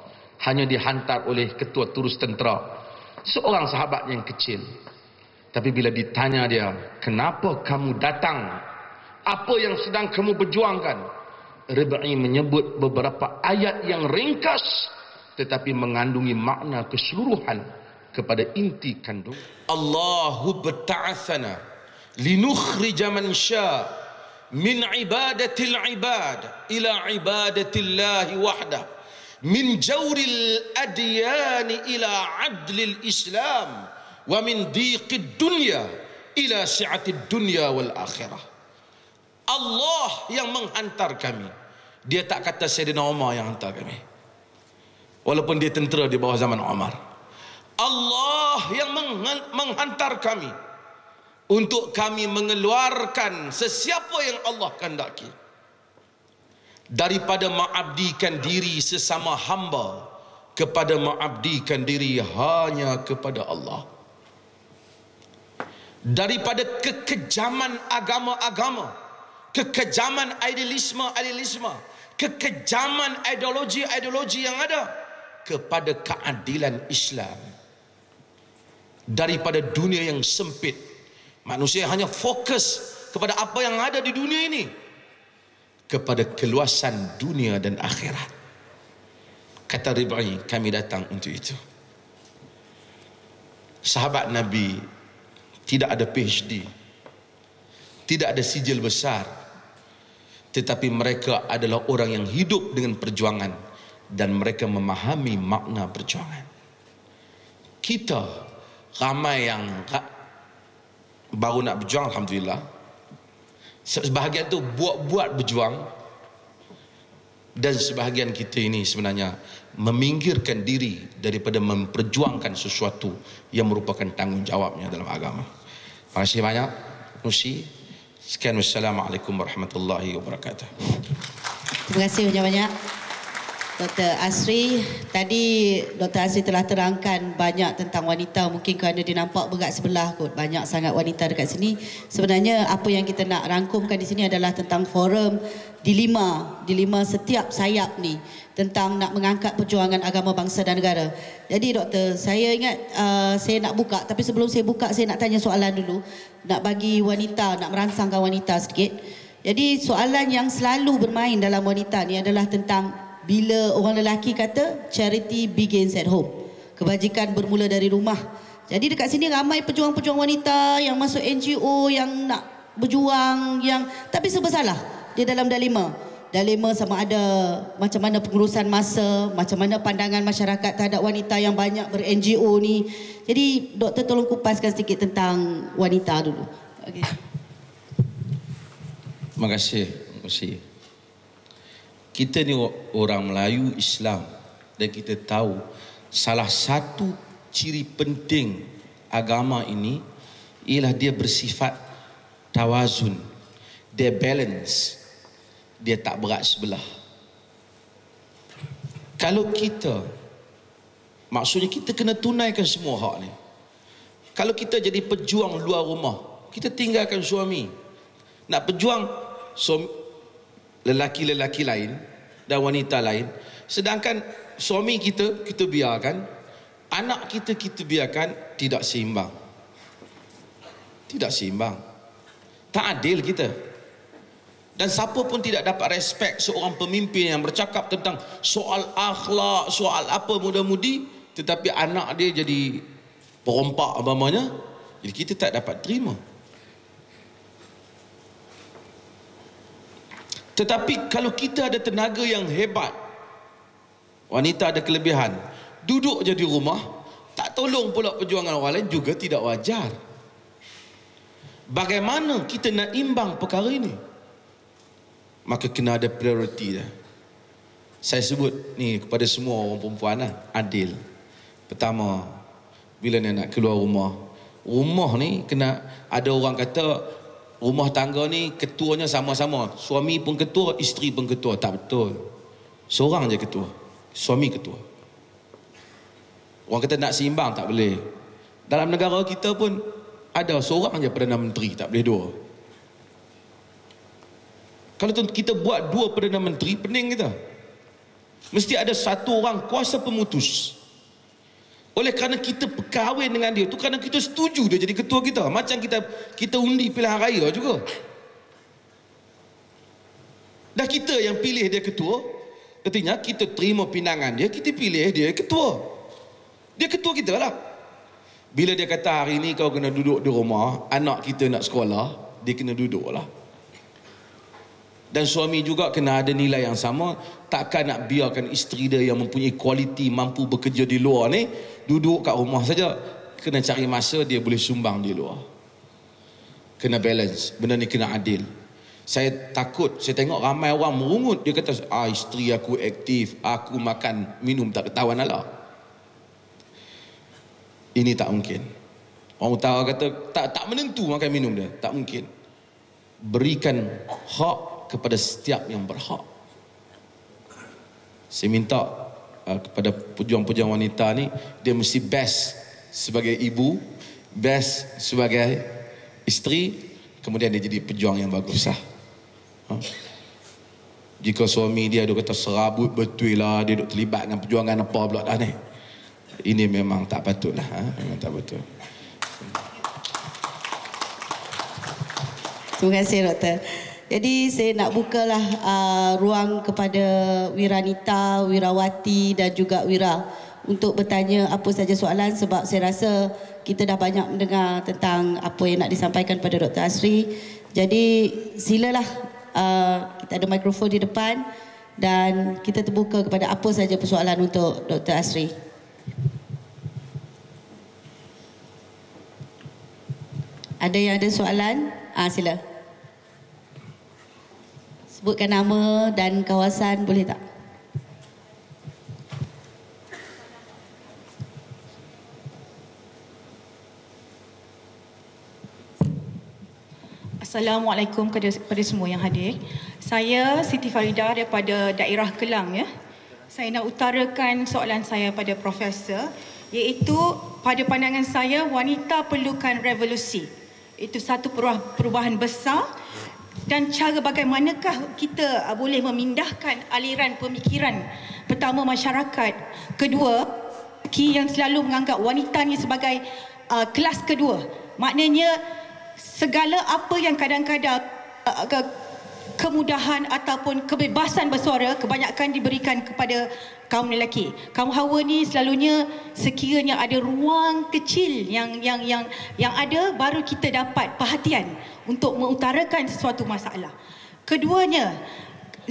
hanya dihantar oleh Ketua Turus Tentera, seorang sahabat yang kecil. Tapi bila ditanya dia, kenapa kamu datang, apa yang sedang kamu berjuangkan, Rib'i menyebut beberapa ayat yang ringkas tetapi mengandungi makna keseluruhan kepada inti kandung. Allahu bta'athana linukhrija man syaa min ibadatil ibad ila ibadatillahi wahdah min jawril adyani ila adlil islam wa min diqid dunya ila si'atid dunya wal akhirah. Allah yang menghantar kami. Dia tak kata Sayyidina Umar yang hantar kami, walaupun dia tentera di bawah zaman Umar. Allah yang menghantar kami untuk kami mengeluarkan sesiapa yang Allah kehendaki daripada mengabdikan diri sesama hamba kepada mengabdikan diri hanya kepada Allah, daripada kekejaman agama-agama, kekejaman idealisme, kekejaman ideologi yang ada, kepada keadilan Islam, daripada dunia yang sempit, manusia hanya fokus kepada apa yang ada di dunia ini, kepada keluasan dunia dan akhirat. Kata Rib'i, kami datang untuk itu. Sahabat Nabi tidak ada PhD, tidak ada sijil besar, tetapi mereka adalah orang yang hidup dengan perjuangan dan mereka memahami makna perjuangan. Kita ramai yang baru nak berjuang, alhamdulillah. Sebahagian tu buat berjuang, dan sebahagian kita ini sebenarnya meminggirkan diri daripada memperjuangkan sesuatu yang merupakan tanggungjawabnya dalam agama. Terima kasih banyak. Nusi. Sekian, wassalamualaikum warahmatullahi wabarakatuh. Terima kasih banyak-banyak. Dr. Asri. Tadi Dr. Asri telah terangkan banyak tentang wanita, mungkin kerana dia nampak berat sebelah kot, banyak sangat wanita dekat sini. Sebenarnya apa yang kita nak rangkumkan di sini adalah tentang forum dilema setiap sayap ni tentang nak mengangkat perjuangan agama bangsa dan negara. Jadi doktor, saya ingat saya nak buka, tapi sebelum saya buka saya nak tanya soalan dulu, nak bagi wanita, nak merangsangkan wanita sedikit. Jadi soalan yang selalu bermain dalam wanita ni adalah tentang bila orang lelaki kata charity begins at home, kebajikan bermula dari rumah. Jadi dekat sini ramai pejuang-pejuang wanita yang masuk NGO, yang nak berjuang, yang tapi serba salah. Dia dalam dilema sama ada macam mana pengurusan masa, macam mana pandangan masyarakat terhadap wanita yang banyak ber-NGO ni. Jadi doktor tolong kupaskan sedikit tentang wanita dulu. Okey. Terima kasih. Kita ni orang Melayu Islam, dan kita tahu salah satu ciri penting agama ini ialah dia bersifat tawazun, dia balance, dia tak berat sebelah. Kalau kita, maksudnya kita kena tunaikan semua hak ni. Kalau kita jadi pejuang luar rumah, kita tinggalkan suami, nak pejuang lelaki-lelaki lain dan wanita lain, sedangkan suami kita biarkan, anak kita biarkan, tidak seimbang, tak adil kita. Dan siapa pun tidak dapat respect seorang pemimpin yang bercakap tentang soal akhlak, soal apa muda-mudi, tetapi anak dia jadi perompak umpamanya, jadi kita tak dapat terima. Tetapi kalau kita ada tenaga yang hebat, wanita ada kelebihan, duduk je di rumah, tak tolong pula perjuangan orang lain, juga tidak wajar. Bagaimana kita nak imbang perkara ini? Maka kena ada prioriti dah. Saya sebut ni kepada semua orang perempuan lah, adil. Pertama, bila dia nak keluar rumah ni kena ada, orang kata rumah tangga ni ketuanya sama-sama, suami pun ketua, isteri pun ketua. Tak betul. Seorang je ketua, suami ketua. Orang kata nak seimbang, tak boleh. Dalam negara kita pun ada seorang je Perdana Menteri, tak boleh dua. Kalau kita buat dua Perdana Menteri, pening kita. Mesti ada satu orang kuasa pemutus. Oleh kerana kita berkahwin dengan dia tu, kerana kita setuju dia jadi ketua kita. Macam kita undi pilihan raya juga. Dah kita yang pilih dia ketua, artinya kita terima pinangan dia, kita pilih dia ketua. Dia ketua kita lah. Bila dia kata hari ni kau kena duduk di rumah, anak kita nak sekolah, dia kena duduk lah. Dan suami juga kena ada nilai yang sama. Takkan nak biarkan isteri dia yang mempunyai kualiti, mampu bekerja di luar ni duduk kat rumah saja. Kena cari masa dia boleh sumbang di luar. Kena balance. Benda ni kena adil. Saya takut, saya tengok ramai orang merungut. Dia kata, isteri aku aktif, aku makan, minum tak ketahuan lah. Ini tak mungkin. Orang utara kata, tak menentu makan minum dia. Tak mungkin. Berikan hak kepada setiap yang berhak. Saya minta kepada pejuang-pejuang wanita ni, dia mesti best sebagai ibu, best sebagai isteri, kemudian dia jadi pejuang yang bagus lah. Jika suami dia kata serabut betul lah, dia duk terlibat dengan perjuangan apa pula dah ni, ini memang tak patut lah. Memang tak betul. Terima kasih doktor. Jadi saya nak bukalah ruang kepada wiranita, wirawati dan juga wira untuk bertanya apa saja soalan, sebab saya rasa kita dah banyak mendengar tentang apa yang nak disampaikan pada Dr. Asri. Jadi silalah, kita ada mikrofon di depan dan kita terbuka kepada apa saja persoalan untuk Dr. Asri. Ada yang ada soalan? Sila. Sebutkan nama dan kawasan, boleh tak? Assalamualaikum kepada semua yang hadir. Saya Siti Farida daripada daerah Kelang, ya. Saya nak utarakan soalan saya pada Profesor, iaitu pada pandangan saya wanita perlukan revolusi. Itu satu perubahan besar, dan cara bagaimanakah kita boleh memindahkan aliran pemikiran pertama masyarakat, kedua yang selalu menganggap wanita ni sebagai kelas kedua. Maknanya segala apa yang kadang-kadang kemudahan ataupun kebebasan bersuara kebanyakan diberikan kepada kaum lelaki. Kaum Hawa ni selalunya sekiranya ada ruang kecil yang ada, baru kita dapat perhatian untuk mengutarakan sesuatu masalah. Keduanya,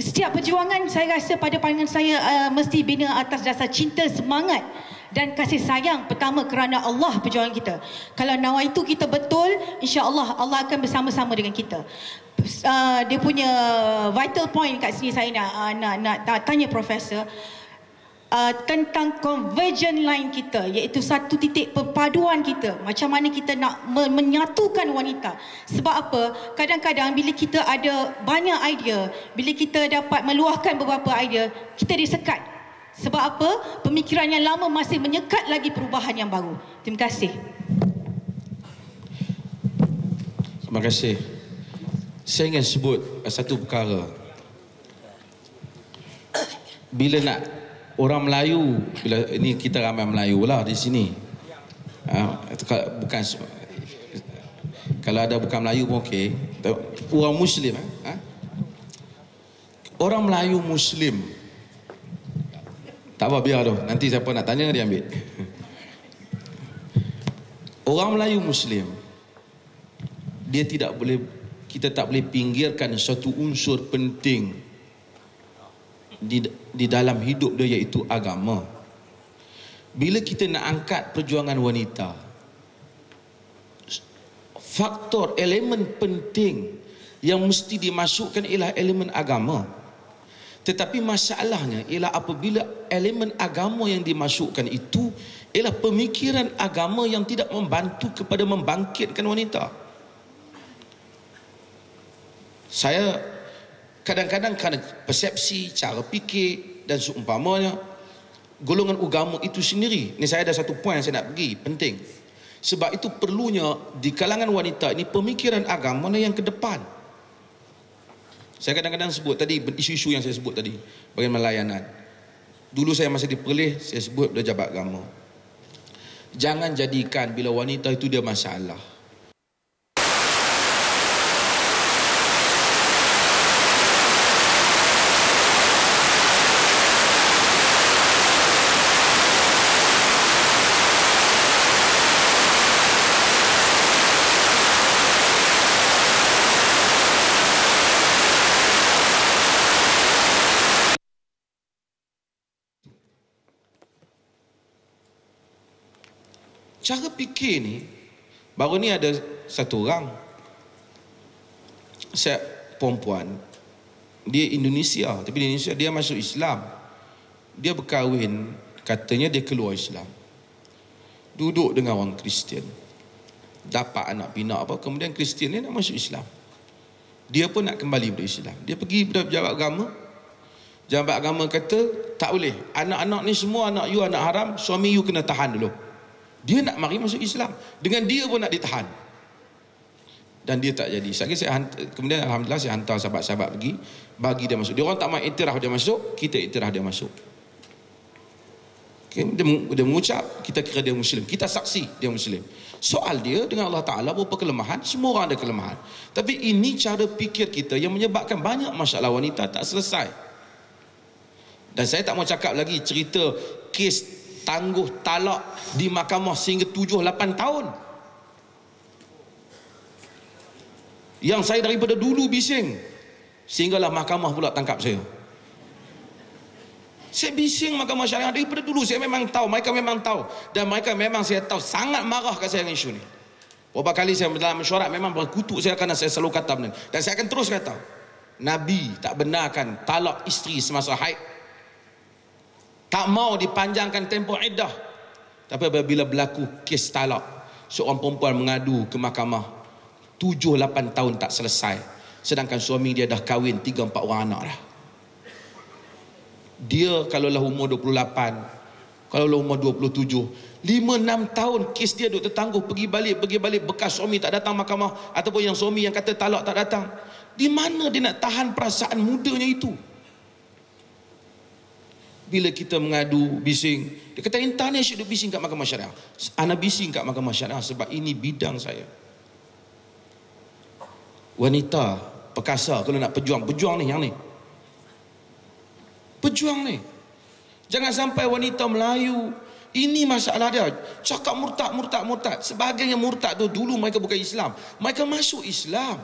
setiap perjuangan saya rasa pada pandangan saya mesti bina atas dasar cinta, semangat dan kasih sayang pertama kerana Allah perjuangan kita. Kalau nawaitu kita betul, insya-Allah Allah akan bersama-sama dengan kita. Dia punya vital point kat sini saya nak tanya Profesor tentang convergent line kita, iaitu satu titik perpaduan kita. Macam mana kita nak menyatukan wanita. Sebab apa? Kadang-kadang bila kita ada banyak idea, bila kita dapat meluahkan beberapa idea, kita disekat. Sebab apa? Pemikiran yang lama masih menyekat lagi perubahan yang baru. Terima kasih. Terima kasih. Saya ingin sebut satu perkara. Bila nak orang Melayu, bila ini kita ramai Melayu lah di sini. Bukan, kalau ada bukan Melayu pun okey. Orang Muslim, orang Melayu Muslim. Tak apa, biar tu. Nanti siapa nak tanya dia ambil. Orang Melayu Muslim, dia tidak boleh, kita tak boleh pinggirkan satu unsur penting di dalam hidup dia, iaitu agama. Bila kita nak angkat perjuangan wanita, faktor elemen penting yang mesti dimasukkan ialah elemen agama. Tetapi masalahnya ialah apabila elemen agama yang dimasukkan itu ialah pemikiran agama yang tidak membantu kepada membangkitkan wanita. Saya kadang-kadang kerana persepsi, cara fikir dan seumpamanya, golongan agama itu sendiri. Ini saya ada satu poin yang saya nak pergi, penting. Sebab itu perlunya di kalangan wanita ini pemikiran agama yang ke depan. Saya kadang-kadang sebut tadi, isu-isu yang saya sebut tadi, bagaimana layanan. Dulu saya masih di Perlis, saya sebut pejabat agama. Jangan jadikan bila wanita itu dia masalah. Cara fikir ni, baru ni ada satu orang, saya perempuan, dia Indonesia, tapi di Indonesia dia masuk Islam. Dia berkahwin, katanya dia keluar Islam, duduk dengan orang Kristian, dapat anak pinak apa, kemudian Kristian ni nak masuk Islam. Dia pun nak kembali pada Islam. Dia pergi pada pejabat agama. Pejabat agama kata, tak boleh, anak-anak ni semua anak you, anak haram, suami you kena tahan dulu. Dia nak mari masuk Islam, dengan dia pun nak ditahan, dan dia tak jadi. Kemudian alhamdulillah saya hantar sahabat-sahabat pergi, bagi dia masuk. Dia orang tak mahu iktiraf dia masuk, kita iktiraf dia masuk. Okay, dia mengucap, kita kira dia Muslim, kita saksi dia Muslim. Soal dia dengan Allah Ta'ala berapa kelemahan, semua orang ada kelemahan. Tapi ini cara fikir kita yang menyebabkan banyak masalah wanita tak selesai. Dan saya tak mau cakap lagi cerita kes tangguh talak di mahkamah sehingga 7-8 tahun. Yang saya daripada dulu bising, sehinggalah mahkamah pula tangkap saya. Saya bising mahkamah syariah daripada dulu. Saya memang tahu, mereka memang tahu, dan mereka memang saya tahu sangat marah kat saya dengan isu ni. Beberapa kali saya dalam mesyuarat memang berkutuk saya kerana saya selalu kata benda, dan saya akan terus kata, Nabi tak benarkan talak isteri semasa haid. Tak mau dipanjangkan tempoh iddah. Tapi apabila berlaku kes talak, seorang perempuan mengadu ke mahkamah, 7-8 tahun tak selesai, sedangkan suami dia dah kahwin 3-4 orang anak dah. Dia kalaulah umur 28, kalaulah umur 27, 5-6 tahun kes dia duk tertangguh, pergi balik, bekas suami tak datang mahkamah, ataupun yang suami yang kata talak tak datang. Di mana dia nak tahan perasaan mudanya itu? Bila kita mengadu, bising, dia kata intan ni asyik duk bising kat mahkamah syariah. Ana bising kat mahkamah syariah sebab ini bidang saya. Wanita perkasa kalau nak pejuang ni, yang ni. Pejuang ni. Jangan sampai wanita Melayu, ini masalah dia. Cakap murtad. Sebahagian yang murtad tu dulu mereka bukan Islam. Mereka masuk Islam.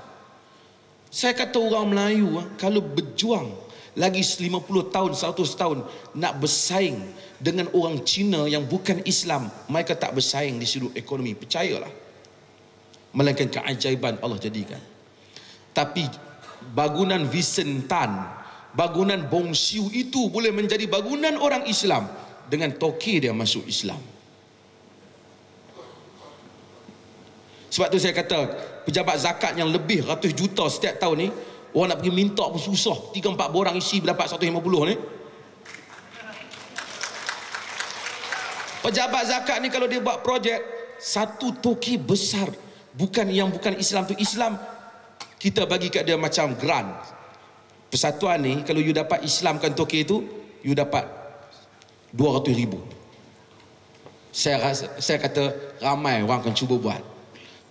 Saya kata orang Melayu, kalau berjuang lagi 50 tahun, 100 tahun nak bersaing dengan orang Cina yang bukan Islam, mereka tak bersaing di sudut ekonomi, percayalah. Melainkan keajaiban Allah jadikan. Tapi bangunan Vincent Tan, bangunan Bong Siu itu boleh menjadi bangunan orang Islam dengan toke dia masuk Islam. Sebab tu saya kata pejabat zakat yang lebih ratus juta setiap tahun ni, orang nak pergi minta pun susah. 3-4 borang isi dapat 150 ni. Pejabat zakat ni kalau dia buat projek, satu toki besar, bukan Islam tu Islam, kita bagi kat dia macam grant. Persatuan ni kalau you dapat Islamkan toki tu, you dapat 200,000. Saya kata ramai orang akan cuba buat.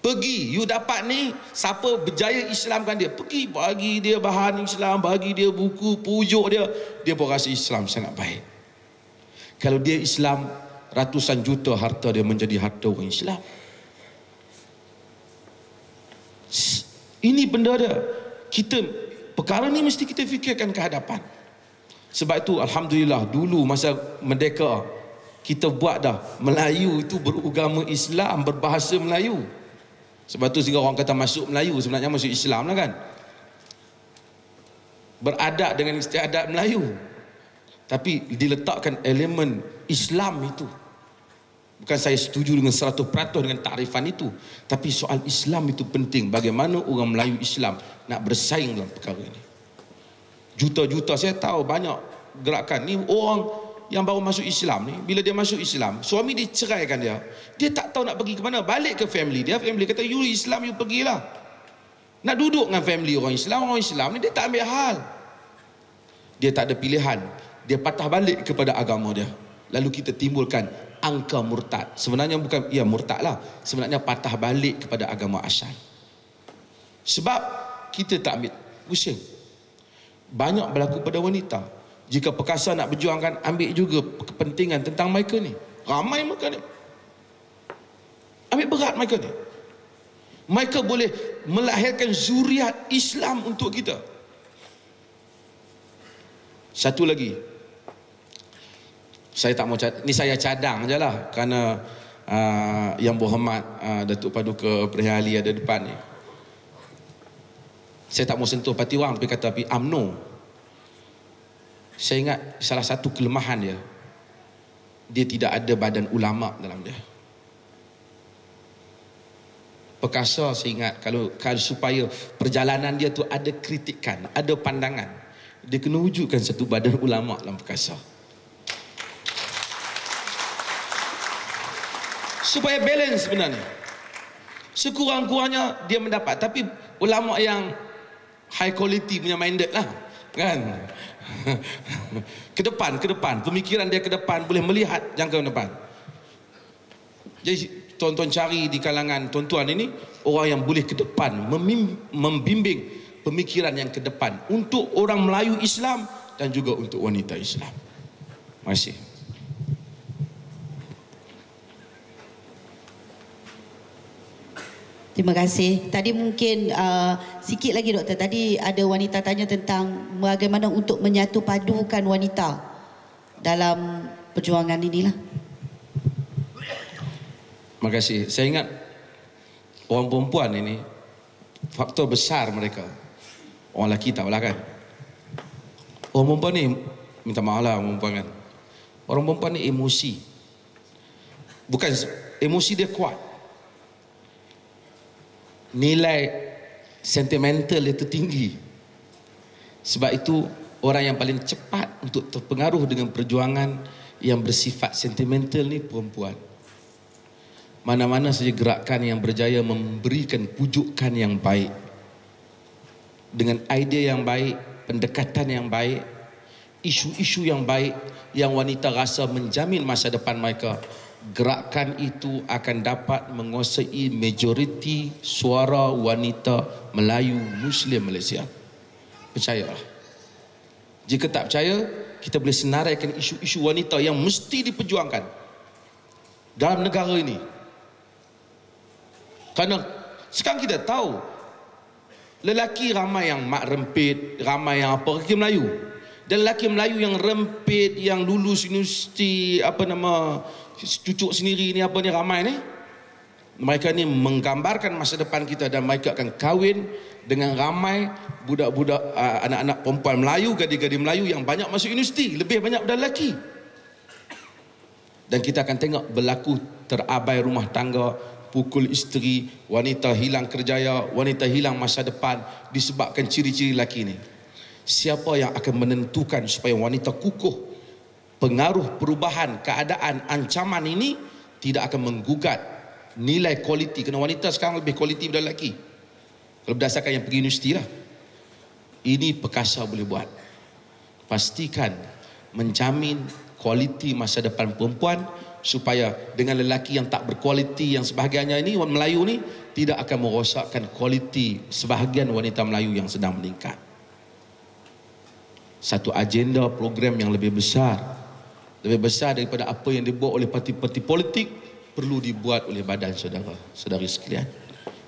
Pergi, you dapat ni, siapa berjaya Islamkan dia, pergi bagi dia bahan Islam, bagi dia buku, pujuk dia pun rasa Islam sangat baik. Kalau dia Islam, ratusan juta harta dia menjadi harta orang Islam. Ini benda dia. Perkara ni mesti kita fikirkan ke hadapan. Sebab itu alhamdulillah dulu masa merdeka kita buat dah Melayu itu beragama Islam, berbahasa Melayu. Sebab tu sehingga orang kata masuk Melayu, sebenarnya masuk Islam lah kan. Beradab dengan istiadat Melayu, tapi diletakkan elemen Islam itu. Bukan saya setuju dengan 100% dengan takrifan itu, tapi soal Islam itu penting. Bagaimana orang Melayu Islam nak bersaing dalam perkara ini. Juta-juta, saya tahu banyak gerakan ni orang yang baru masuk Islam ni, bila dia masuk Islam, suami dia ceraikan dia tak tahu nak pergi ke mana, balik ke family dia. Family kata you Islam, you pergilah. Nak duduk dengan family orang Islam ni dia tak ambil hal. Dia tak ada pilihan, dia patah balik kepada agama dia. Lalu kita timbulkan angka murtad. Sebenarnya bukan murtad lah, sebenarnya patah balik kepada agama asal. Sebab kita tak ambil pusing. Banyak berlaku pada wanita. Jika perkasa nak berjuangkan, ambil juga kepentingan tentang mereka ni. Ramai mereka ni, ambil berat mereka ni. Mereka boleh melahirkan zuriat Islam untuk kita. Satu lagi, saya tak mau ni saya cadang je lah, kerana Yang Berhormat Datuk Paduka Perihali ada depan ni. Saya tak mau sentuh parti wang, tapi kata UMNO, saya ingat salah satu kelemahan dia tidak ada badan ulama dalam dia. Perkasa saya ingat kalau supaya perjalanan dia tu ada kritikan, ada pandangan, dia kena wujudkan satu badan ulama dalam perkasa. Supaya balance sebenarnya. Sekurang-kurangnya dia mendapat, tapi ulama yang high quality punya minded lah, kan? ke depan, pemikiran dia ke depan, boleh melihat jangka depan. Jadi tuan-tuan cari di kalangan tuan-tuan ini orang yang boleh ke depan, membimbing pemikiran yang ke depan untuk orang Melayu Islam dan juga untuk wanita Islam. Terima kasih. Terima kasih. Tadi mungkin sikit lagi doktor. Tadi ada wanita tanya tentang bagaimana untuk menyatu padukan wanita dalam perjuangan inilah. Terima kasih. Saya ingat orang perempuan ini faktor besar mereka. Orang lelaki tak lah kan. Orang perempuan ni, minta maaf lah orang perempuan kan. Orang perempuan ni emosi. Bukan emosi dia kuat. Nilai sentimental itu tinggi. Sebab itu orang yang paling cepat untuk terpengaruh dengan perjuangan yang bersifat sentimental ni perempuan. Mana-mana saja gerakan yang berjaya memberikan pujukan yang baik, dengan idea yang baik, pendekatan yang baik, isu-isu yang baik yang wanita rasa menjamin masa depan mereka, gerakan itu akan dapat menguasai majoriti suara wanita Melayu Muslim Malaysia. Percayalah. Jika tak percaya, kita boleh senaraikan isu-isu wanita yang mesti diperjuangkan dalam negara ini. Kerana sekarang kita tahu lelaki ramai yang mak rempit, ramai yang apa, lelaki Melayu. Dan lelaki Melayu yang rempit, yang lulus universiti, cucuk sendiri ni, apa ni, ramai ni. Mereka ni menggambarkan masa depan kita, dan mereka akan kahwin dengan ramai budak-budak, anak-anak perempuan Melayu, gadis-gadis Melayu yang banyak masuk universiti, lebih banyak daripada lelaki. Dan kita akan tengok berlaku terabai rumah tangga, pukul isteri, wanita hilang kerjaya, wanita hilang masa depan disebabkan ciri-ciri lelaki ni. Siapa yang akan menentukan supaya wanita kukuh pengaruh perubahan keadaan ancaman ini tidak akan menggugat nilai kualiti, kerana wanita sekarang lebih kualiti daripada lelaki kalau berdasarkan yang pergi universiti lah. Ini perkasa boleh buat. Pastikan menjamin kualiti masa depan perempuan, supaya dengan lelaki yang tak berkualiti yang sebahagiannya ini, orang Melayu ni, tidak akan merosakkan kualiti sebahagian wanita Melayu yang sedang meningkat. Satu agenda program yang lebih besar daripada apa yang dibuat oleh parti-parti politik, perlu dibuat oleh badan saudara-saudari sekalian.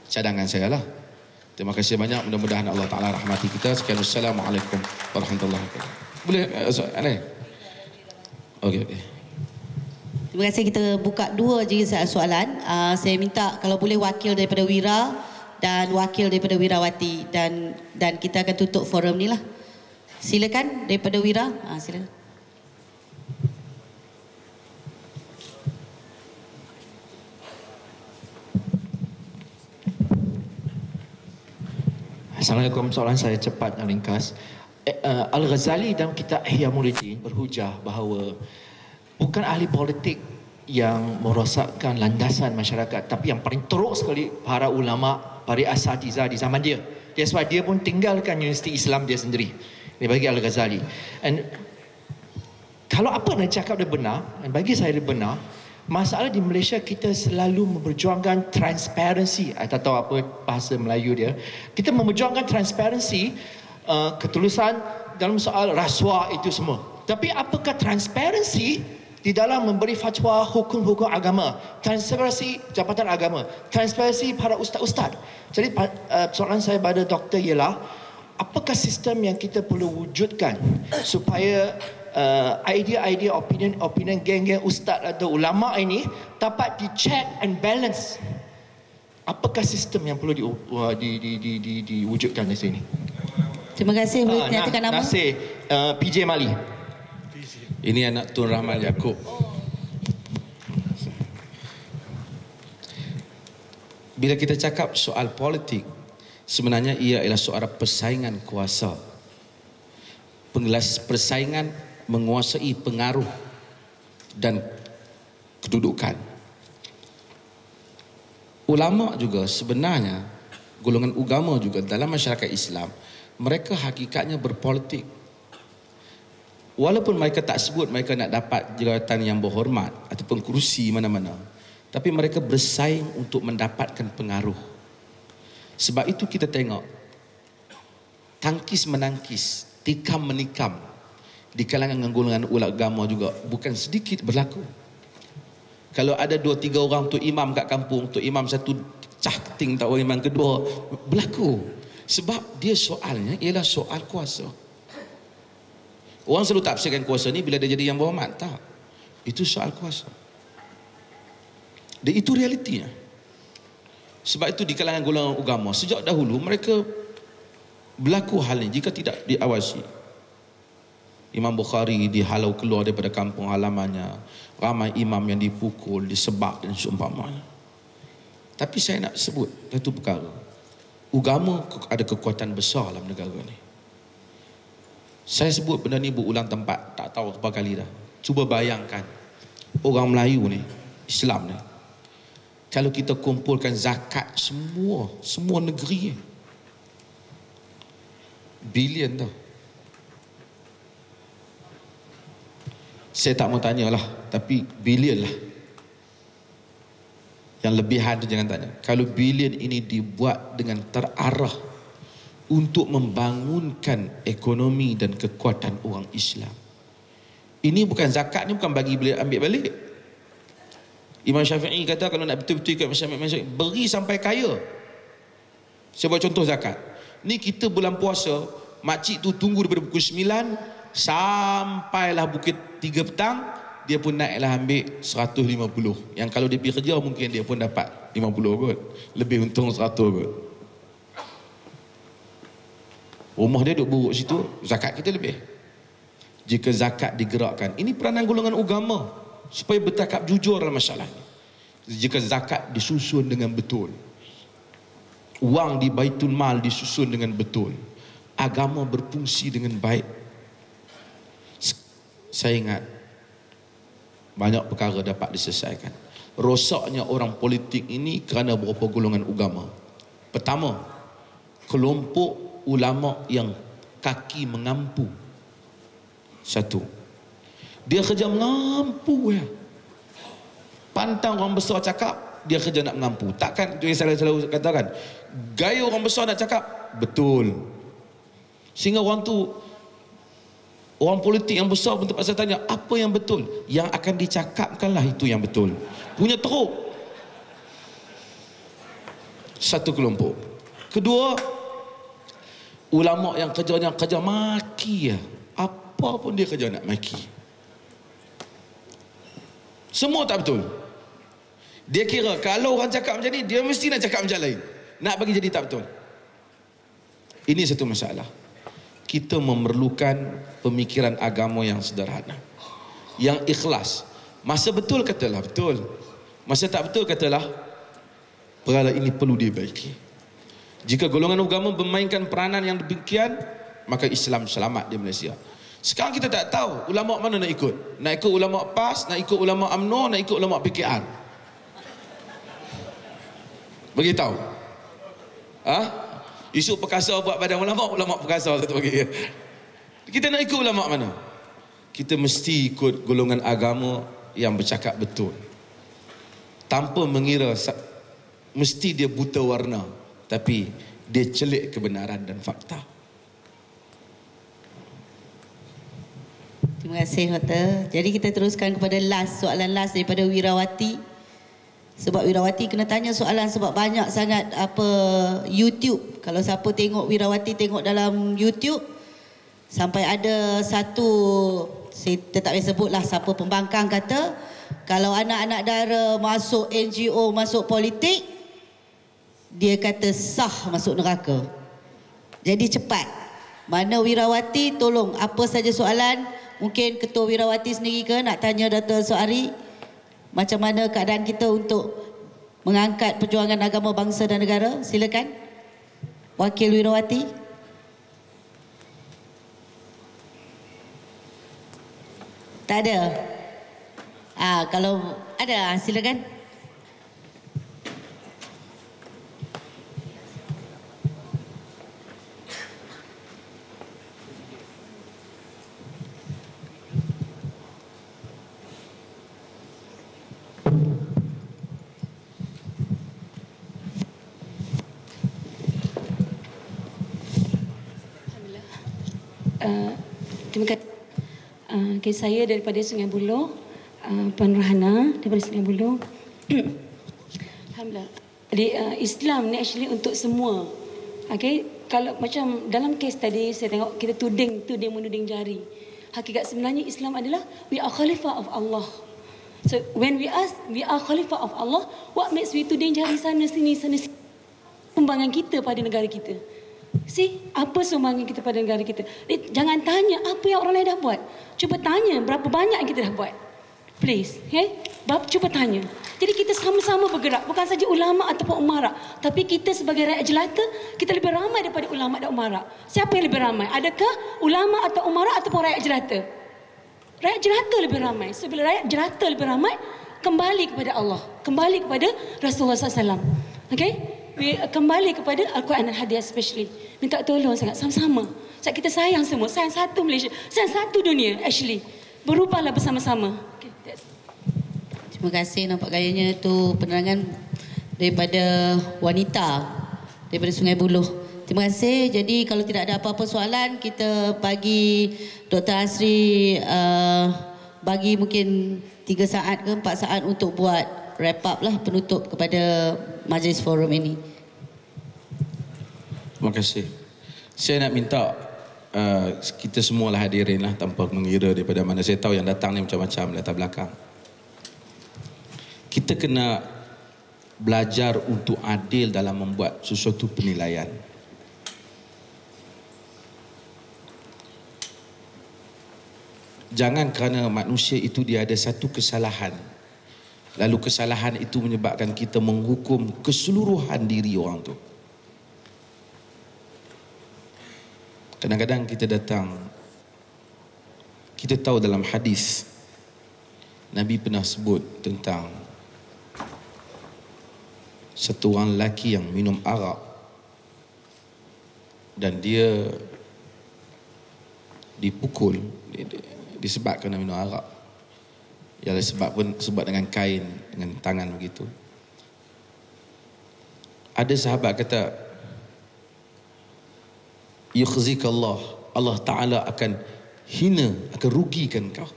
Cadangan saya lah. Terima kasih banyak, mudah-mudahan Allah Ta'ala rahmati kita. Sekian, Assalamualaikum warahmatullahi wabarakatuh. Boleh soalan? Okey. Terima kasih. Kita buka 2 je soalan. Saya minta kalau boleh wakil daripada Wira dan wakil daripada Wirawati, dan kita akan tutup forum ni lah. Silakan daripada Wira. Silakan. Assalamualaikum. Soalan saya cepat dan ringkas. Al-Ghazali dalam kitab Ihya Ulumuddin berhujah bahawa bukan ahli politik yang merosakkan landasan masyarakat, tapi yang paling teruk sekali para ulama, para asatiza di zaman dia. That's why dia pun tinggalkan Universiti Islam dia sendiri. Ini bagi Al-Ghazali. And kalau apa yang dia cakap dia benar, dan bagi saya dia benar, masalah di Malaysia kita selalu memperjuangkan transparansi. Saya tak tahu apa bahasa Melayu dia. Kita memperjuangkan transparansi, ketulusan dalam soal rasuah itu semua. Tapi apakah transparansi di dalam memberi fatwa hukum-hukum agama, transparansi jabatan agama, transparansi para ustaz-ustaz? Jadi soalan saya pada doktor ialah, apakah sistem yang kita perlu wujudkan supaya idea-idea, opinion geng-geng ustaz atau ulama ini dapat di check and balance? Apakah sistem yang perlu diwujudkan di sini? Terima kasih. Boleh nyatakan nama? Nasir PJ Mali. Ini anak Tun Rahman Yaakob. Bila kita cakap soal politik, sebenarnya ia adalah soal persaingan kuasa. Persaingan menguasai pengaruh dan kedudukan. Ulama juga sebenarnya, golongan agama juga dalam masyarakat Islam, mereka hakikatnya berpolitik. Walaupun mereka tak sebut mereka nak dapat jawatan yang berhormat ataupun kerusi mana-mana, tapi mereka bersaing untuk mendapatkan pengaruh. Sebab itu kita tengok tangkis menangkis, tikam menikam di kalangan golongan ulama agama juga bukan sedikit berlaku. Kalau ada 2-3 orang untuk imam kat kampung, untuk imam satu cahting tak, imam kedua, berlaku. Sebab dia soalnya ialah soal kuasa. Orang selalu tafsirkan kuasa ni bila dia jadi yang berhormat. Tak. Itu soal kuasa. Dan itu realitinya. Sebab itu di kalangan golongan agama, sejak dahulu mereka berlaku hal ini jika tidak diawasi. Imam Bukhari dihalau keluar daripada kampung halamannya. Ramai imam yang dipukul, disebab dan seumpamanya. Tapi saya nak sebut satu perkara. Agama ada kekuatan besar dalam negara ni. Saya sebut benda ni berulang tempat, tak tahu berapa kali dah. Cuba bayangkan, orang Melayu ni, Islam ni, kalau kita kumpulkan zakat semua negeri, bilion tau. Saya tak mau tanyalah, tapi bilion lah. Yang lebihan tu jangan tanya. Kalau bilion ini dibuat dengan terarah untuk membangunkan ekonomi dan kekuatan orang Islam. Ini bukan zakat ni, bukan bagi ambil balik. Imam Syafi'i kata kalau nak betul-betul ikut masyarakat, beri sampai kaya. Saya buat contoh zakat. Ni kita bulan puasa, makcik tu tunggu daripada pukul 9 sampailah bukit 3 petang, dia pun naiklah ambil 150. Yang kalau dia pergi kerja mungkin dia pun dapat 50 kot. Lebih untung 100 kot. Rumah dia duduk buruk situ, zakat kita lebih. Jika zakat digerakkan, ini peranan golongan agama supaya bercakap jujur dalam masalah ini. Jika zakat disusun dengan betul, wang di Baitul Mal disusun dengan betul, agama berfungsi dengan baik, saya ingat banyak perkara dapat diselesaikan. Rosaknya orang politik ini kerana beberapa golongan agama. Pertama, kelompok ulama yang kaki mengampu. Satu, dia kerja mengampu ya. Pantang orang besar cakap, dia kerja nak mengampu. Takkan itu yang saya selalu katakan, gaya orang besar nak cakap betul, sehingga orang tu, orang politik yang besar pun terpaksa tanya apa yang betul. Yang akan dicakapkanlah itu yang betul. Punya teruk. Satu kelompok. Kedua, ulama yang kerjanya kerja maki ya. Apa pun dia kerja nak maki. Semua tak betul. Dia kira kalau orang cakap macam ni, dia mesti nak cakap macam lain. Nak bagi jadi tak betul. Ini satu masalah. Kita memerlukan pemikiran agama yang sederhana, yang ikhlas. Masa betul katalah betul, masa tak betul katalah perkara ini perlu dibaiki. Jika golongan agama memainkan peranan yang demikian, maka Islam selamat di Malaysia. Sekarang kita tak tahu ulama mana nak ikut. Nak ikut ulama PAS, nak ikut ulama UMNO, nak ikut ulama PKR. Beritahu. Isu perkasa buat badan ulama perkasa satu bagi. Kita nak ikut ulama mana? Kita mesti ikut golongan agama yang bercakap betul. Tanpa mengira mesti dia buta warna, tapi dia celik kebenaran dan fakta. Terima kasih Doktor. Jadi kita teruskan kepada soalan last daripada Wirawati. Sebab Wirawati kena tanya soalan sebab banyak sangat YouTube. Kalau siapa tengok Wirawati tengok dalam YouTube, sampai ada satu, saya tak boleh sebutlah siapa pembangkang kata, kalau anak-anak dara masuk NGO, masuk politik, dia kata sah masuk neraka. Jadi cepat. Mana Wirawati, tolong apa saja soalan, mungkin Ketua Wirawati sendiri ke nak tanya Dr. Soari, macam mana keadaan kita untuk mengangkat perjuangan agama bangsa dan negara? Silakan. Wakil Wirawati. Tak ada. Kalau ada, silakan. Terima kasih. Saya daripada Sungai Buloh, Puan Rahana daripada Sungai Buloh. Alhamdulillah. Jadi Islam ni actually untuk semua. Okay, kalau macam dalam kes tadi saya tengok kita tuding menuding jari. Hakikat sebenarnya Islam adalah we are khalifah of Allah. So when we ask we are khalifah of Allah, what makes we tuding jari sana sini sumbangan kita pada negara kita? Apa sumbangan kita pada negara kita? Jangan tanya apa yang orang lain dah buat. Cuba tanya berapa banyak kita dah buat. Please, okay? Cuba tanya. Jadi kita sama-sama bergerak, bukan saja ulama ataupun umara, tapi kita sebagai rakyat jelata, kita lebih ramai daripada ulama dan umara. Siapa yang lebih ramai? Adakah ulama atau umara ataupun rakyat jelata? Rakyat jelata lebih ramai. So bila rakyat jelata lebih ramai, kembali kepada Allah, kembali kepada Rasulullah SAW. Okay? Kembali kepada Al-Quran dan Hadis especially. Minta tolong sangat, sama-sama. Sebab kita sayang semua, sayang satu Malaysia, sayang satu dunia actually. Berubahlah bersama-sama. Okay, Terima kasih, nampak gayanya itu penerangan daripada wanita daripada Sungai Buloh. Terima kasih. Jadi kalau tidak ada apa-apa soalan, kita bagi Dr. Asri bagi mungkin 3 saat ke 4 saat untuk buat wrap up lah, penutup kepada majlis forum ini. Terima kasih. Saya nak minta kita semualah hadirin lah tanpa mengira daripada mana. Saya tahu yang datang ni macam-macam latar belakang. Kita kena belajar untuk adil dalam membuat sesuatu penilaian. Jangan kerana manusia itu dia ada satu kesalahan, lalu kesalahan itu menyebabkan kita menghukum keseluruhan diri orang tu. Kadang-kadang kita datang, kita tahu dalam hadis Nabi pernah sebut tentang satu orang lelaki yang minum arak dan dia dipukul disebabkan minum arak. Ialah sebab dengan kain, dengan tangan begitu. Ada sahabat kata, yukhzikallah, Allah Ta'ala akan hina, akan rugikan kau.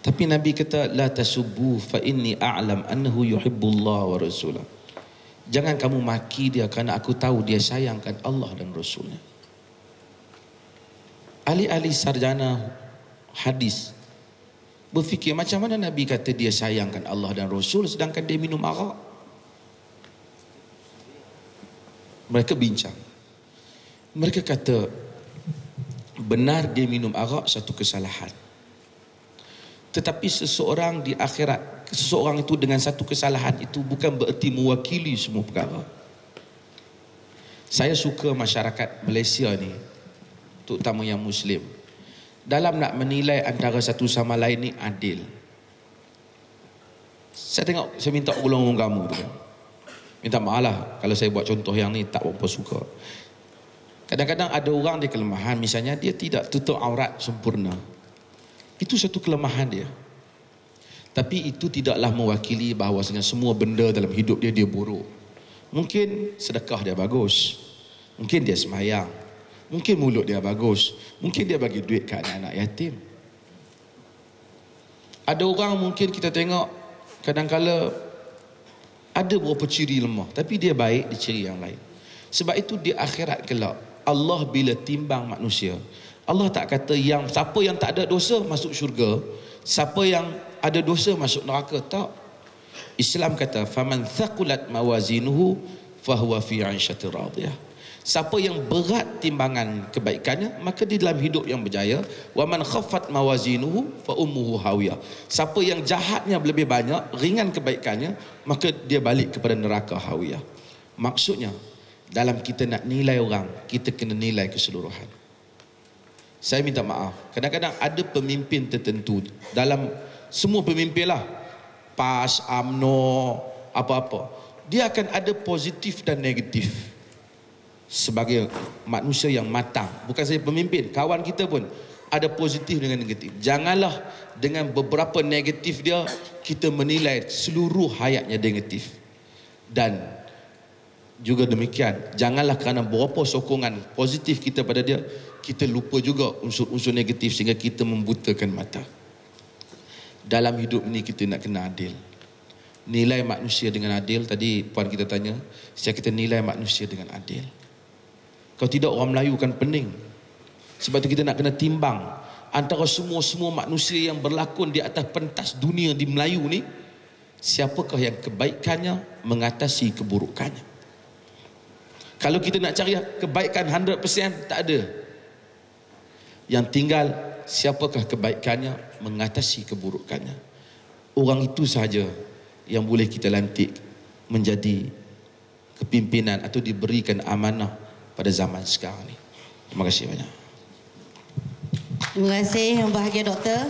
Tapi Nabi kata, la tasubbu fa inni a'lam annahu yuhibbullah wa rasulah. Jangan kamu maki dia kerana aku tahu dia sayangkan Allah dan Rasulnya. Ahli-ahli sarjana hadis berfikir macam mana Nabi kata dia sayangkan Allah dan Rasul sedangkan dia minum arak. Mereka bincang. Mereka kata benar dia minum arak satu kesalahan. Tetapi seseorang di akhirat, seseorang itu dengan satu kesalahan itu bukan bererti mewakili semua perkara. Saya suka masyarakat Malaysia ni, terutama yang Muslim, dalam nak menilai antara satu sama lain ni adil. Saya minta tolong kamu tu kan. Minta maaf lah kalau saya buat contoh yang ni tak berapa suka. Kadang-kadang ada orang dia kelemahan, misalnya dia tidak tutup aurat sempurna. Itu satu kelemahan dia. Tapi itu tidaklah mewakili bahawasanya semua benda dalam hidup dia buruk. Mungkin sedekah dia bagus, mungkin dia sembahyang, mungkin mulut dia bagus, mungkin dia bagi duit ke anak-anak yatim. Ada orang mungkin kita tengok kadang-kala ada beberapa ciri lemah, tapi dia baik di ciri yang lain. Sebab itu di akhirat kelak Allah bila timbang manusia, Allah tak kata siapa yang tak ada dosa masuk syurga, siapa yang ada dosa masuk neraka. Tak. Islam kata faman thaqulat mawazinuhu fahuwa fi 'aishatir radiyah. Siapa yang berat timbangan kebaikannya, maka dia dalam hidup yang berjaya. Wa man khaffat mawazinuhu fa ummuhu hawiyah. Siapa yang jahatnya lebih banyak, ringan kebaikannya, maka dia balik kepada neraka hawiyah. Maksudnya dalam kita nak nilai orang, kita kena nilai keseluruhan. Saya minta maaf, kadang-kadang ada pemimpin tertentu, dalam semua pemimpin lah, PAS, UMNO, apa-apa, dia akan ada positif dan negatif. Sebagai manusia yang matang, bukan saja pemimpin, kawan kita pun ada positif dengan negatif. Janganlah dengan beberapa negatif dia kita menilai seluruh hayatnya negatif. Dan juga demikian, janganlah kerana berapa sokongan positif kita pada dia, kita lupa juga unsur-unsur negatif sehingga kita membutakan mata. Dalam hidup ini kita nak kena adil. Nilai manusia dengan adil. Tadi puan kita tanya, saya kita nilai manusia dengan adil. Kalau tidak orang Melayu akan pening. Sebab itu kita nak kena timbang antara semua manusia yang berlakon di atas pentas dunia di Melayu ni, siapakah yang kebaikannya mengatasi keburukannya. Kalau kita nak cari kebaikan 100%, tak ada. Yang tinggal siapakah kebaikannya mengatasi keburukannya. Orang itu sahaja yang boleh kita lantik menjadi kepimpinan atau diberikan amanah pada zaman sekarang ni. Terima kasih banyak. Terima kasih Yang Bahagia Doktor.